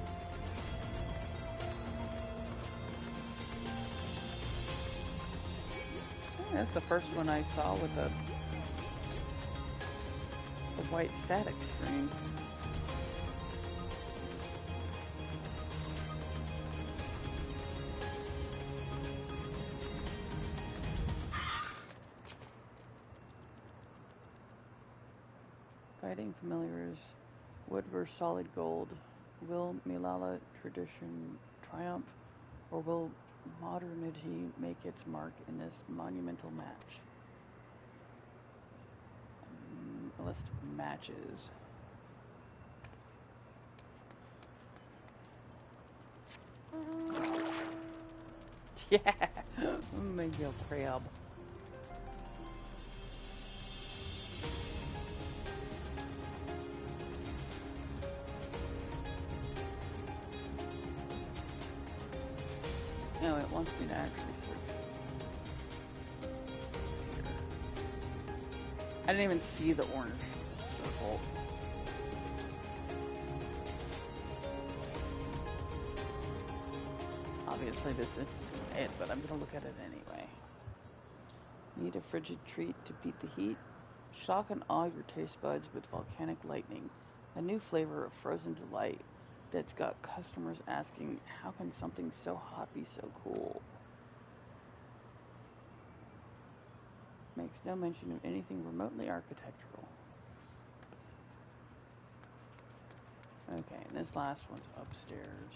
[SPEAKER 1] Oh, that's the first one I saw with the white static screen. Fighting familiars, wood versus solid gold. Will Milala tradition triumph, or will modernity make its mark in this monumental match? A list of matches. Yeah, mango crab. No, it wants me to actually search. Here. I didn't even see the orange circle. Obviously this is it, but I'm gonna look at it anyway. Need a frigid treat to beat the heat? Shock and awe your taste buds with volcanic lightning, a new flavor of frozen delight that's got customers asking, how can something so hot be so cool? Makes no mention of anything remotely architectural. Okay, and this last one's upstairs.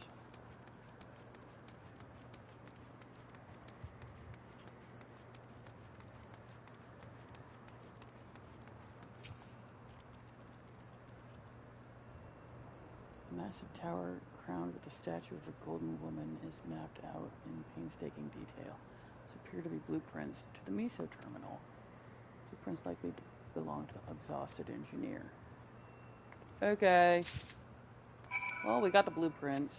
[SPEAKER 1] A massive tower crowned with a statue of a golden woman is mapped out in painstaking detail. Appear to be blueprints to the Miso terminal. Blueprints likely to belong to the exhausted engineer. Okay. Well, we got the blueprints.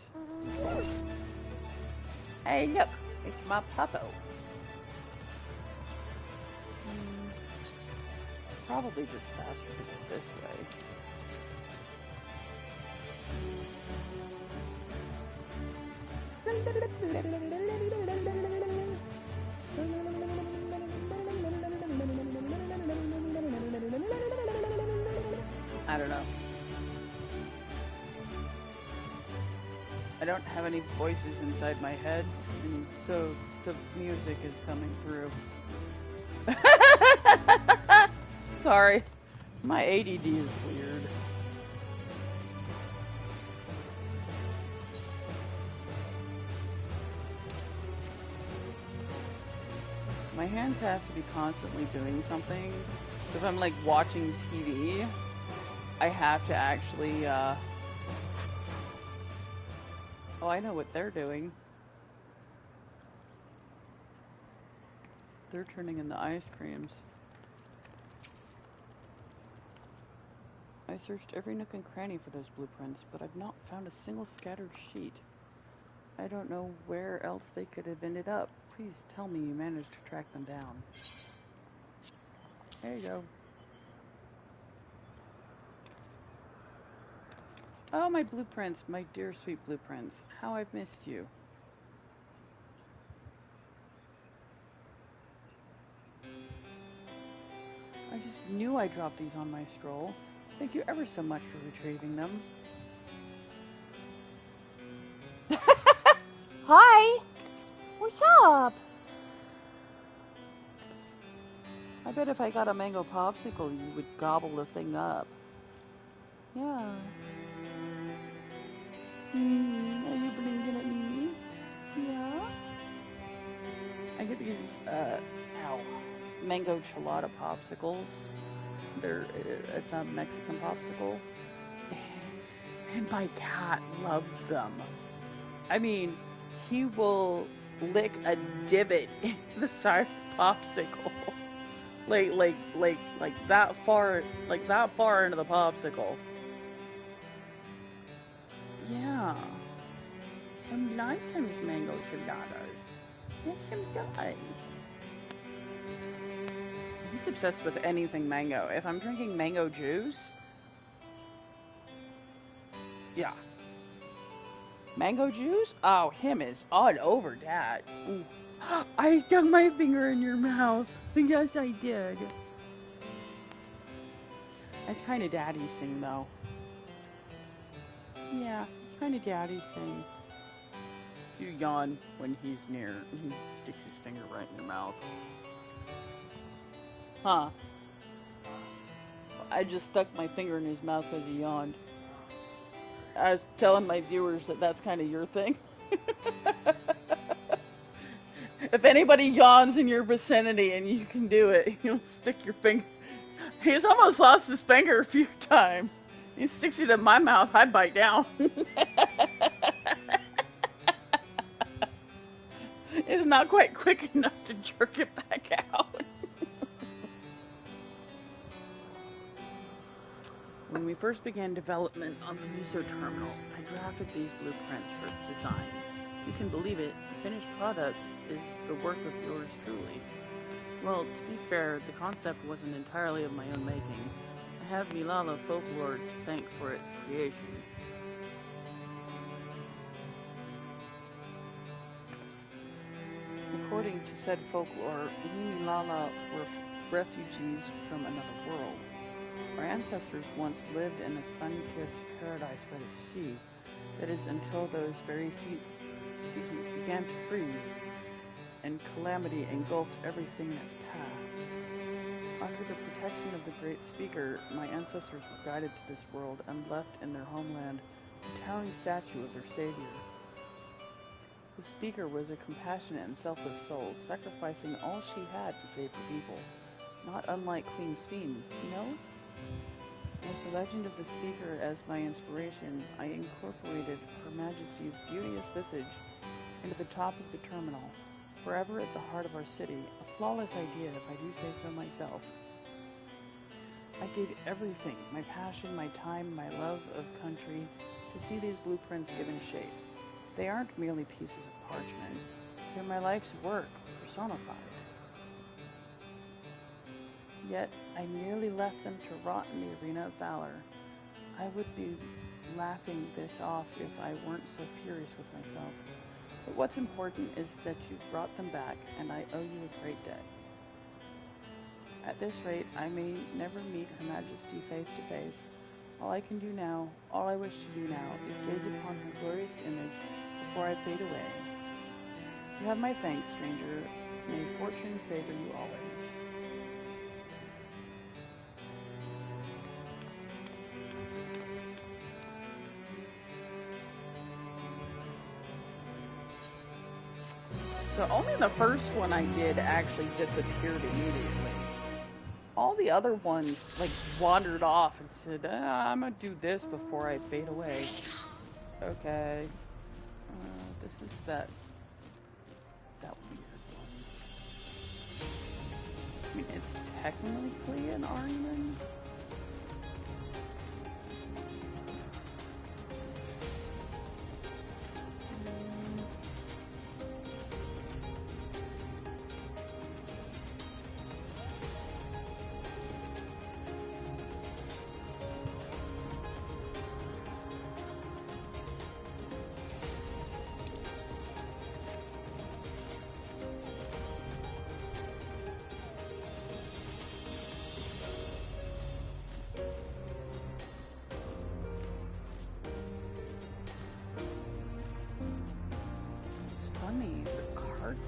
[SPEAKER 1] Hey, look! It's my puppo. Probably just faster to go this way. I don't know. I don't have any voices inside my head, and so the music is coming through. Sorry. My ADD is weird. My hands have to be constantly doing something. If I'm like watching TV, I have to actually, oh, I know what they're doing. They're turning in the ice creams. I searched every nook and cranny for those blueprints, but I've not found a single scattered sheet. I don't know where else they could have ended up. Please tell me you managed to track them down. There you go. Oh, my blueprints, my dear sweet blueprints. How I've missed you. I just knew I dropped these on my stroll. Thank you ever so much for retrieving them. Hi! What's up? I bet if I got a mango popsicle, you would gobble the thing up. Yeah. Are you blinking at me? Yeah? I get these, mango chelada popsicles. It's a Mexican popsicle. And my cat loves them. I mean, he will lick a divot in the side of the popsicle. like that far into the popsicle. Yeah. Some nice mango cheladas. Yes, some does. He's obsessed with anything mango. If I'm drinking mango juice, yeah. Mango juice? Oh, him is all over that. Ooh. I stuck my finger in your mouth. Yes, I did. That's kind of Daddy's thing, though. Yeah, it's kind of Daddy's thing. You yawn when he's near. He sticks his finger right in your mouth. Huh. I just stuck my finger in his mouth because he yawned. I was telling my viewers that that's kind of your thing. If anybody yawns in your vicinity and you can do it, you'll stick your finger. He's almost lost his finger a few times. He sticks it in my mouth, I bite down. It's not quite quick enough to jerk it back out. When we first began development on the Miso terminal, I drafted these blueprints for design. You can believe it, the finished product is the work of yours truly. Well, to be fair, the concept wasn't entirely of my own making. I have Milala folklore to thank for its creation. According to said folklore, we Milala were refugees from another world. Our ancestors once lived in a sun-kissed paradise by the sea. That is, until those very seas began to freeze, and calamity engulfed everything in its path. Under the protection of the Great Speaker, my ancestors were guided to this world and left in their homeland a towering statue of their savior. The Speaker was a compassionate and selfless soul, sacrificing all she had to save the people. Not unlike Queen Sveen, you know? With the legend of the Speaker as my inspiration, I incorporated Her Majesty's beauteous visage into the top of the terminal, forever at the heart of our city, a flawless idea if I do say so myself. I gave everything, my passion, my time, my love of country, to see these blueprints given shape. They aren't merely pieces of parchment, they're my life's work, personified. Yet, I merely left them to rot in the arena of valor. I would be laughing this off if I weren't so furious with myself. But what's important is that you've brought them back, and I owe you a great debt. At this rate, I may never meet Her Majesty face to face. All I can do now, all I wish to do now, is gaze upon her glorious image before I fade away. You have my thanks, stranger. May fortune favor you always. So only the first one I did actually disappeared immediately. All the other ones like wandered off and said, I'm gonna do this before I fade away. Okay. This is that weird one. I mean, it's technically an Arnman.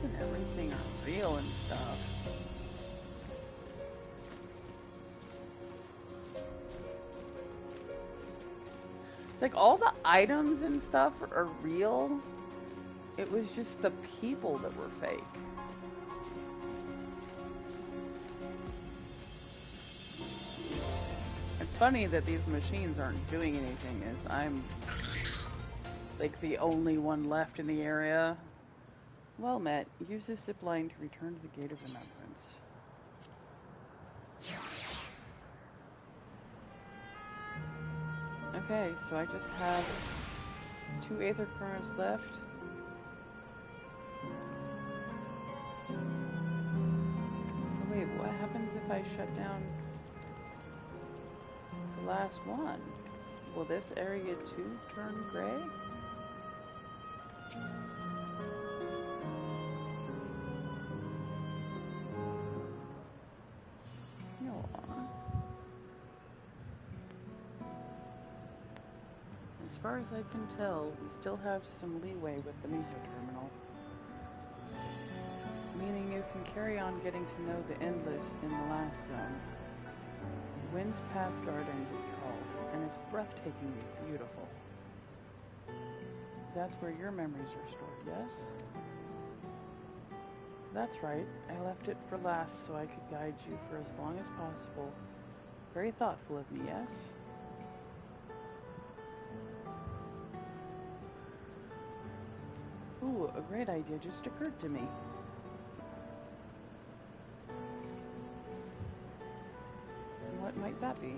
[SPEAKER 1] And everything are real and stuff. It's like all the items and stuff are real. It was just the people that were fake. It's funny that these machines aren't doing anything, as I'm like the only one left in the area. Well met. Use this zip line to return to the Gate of Remembrance. Okay, so I just have 2 Aether Currents left. So wait, what happens if I shut down the last one? Will this area too turn gray? As far as I can tell, we still have some leeway with the Miso terminal. Meaning you can carry on getting to know the Endless in the last zone. Wind's Path Gardens it's called, and it's breathtakingly beautiful. That's where your memories are stored, yes? That's right. I left it for last so I could guide you for as long as possible. Very thoughtful of me, yes? Ooh, a great idea just occurred to me. What might that be?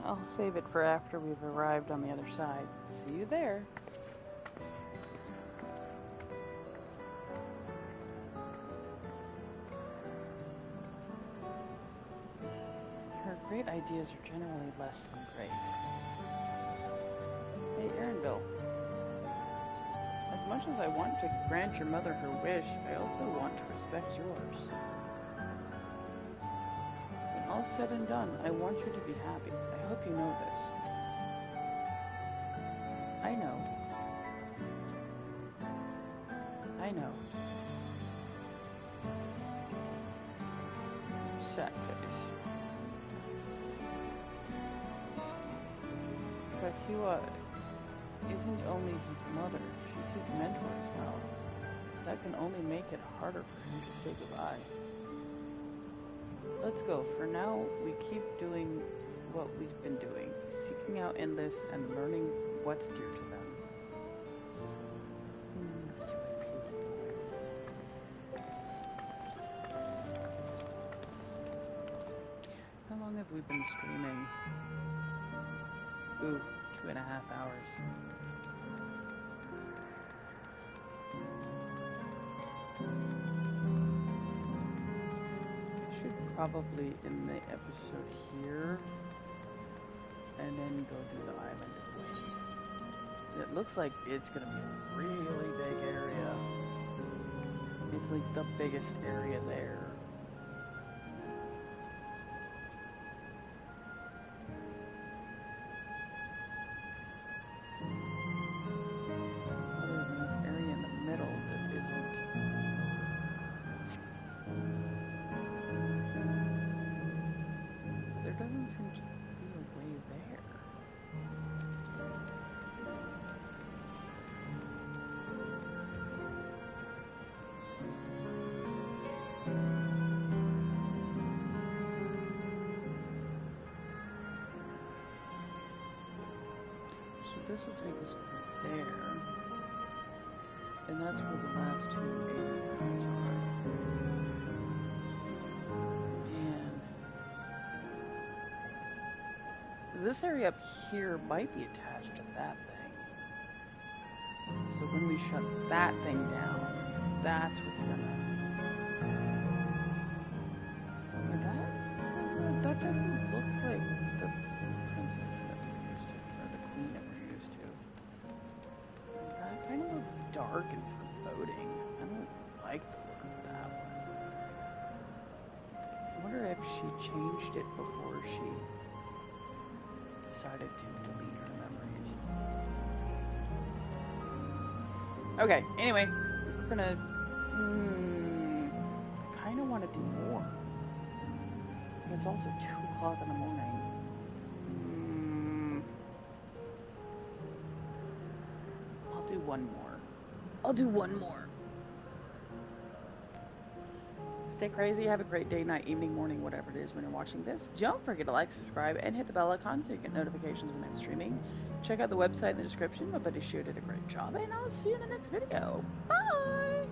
[SPEAKER 1] I'll save it for after we've arrived on the other side. See you there. Her great ideas are generally less than great. Hey, Erinville. As much as I want to grant your mother her wish, I also want to respect yours. When all said and done, I want you to be happy. I hope you know this. I know. I know. Sad face. Kakua isn't only his mother, she's his mentor as well. That can only make it harder for him to say goodbye. Let's go. For now, we keep doing what we've been doing, seeking out Endless and learning what's dear to them. How long have we been streaming? Ooh, 2.5 hours. I should probably end the episode here and then go do the island of Wing. It looks like it's gonna be a really big area. It's like the biggest area there. This will take us over there, and that's where the last two aliens are. And this area up here might be attached to that thing. So when we shut that thing down, that's what's gonna. That doesn't look like the princess that we're used to, or the queen that we're used to. That kind of looks dark and foreboding. I don't like the look of that one. I wonder if she changed it before she decided to delete her memories. Okay, anyway, we're gonna kind of want to do more. It's also 2 o'clock in the morning. I'll do one more. Stay crazy. Have a great day, night, evening, morning, whatever it is when you're watching this. Don't forget to like, subscribe, and hit the bell icon so you get notifications when I'm streaming. Check out the website in the description. My buddy Shu did a great job, and I'll see you in the next video. Bye!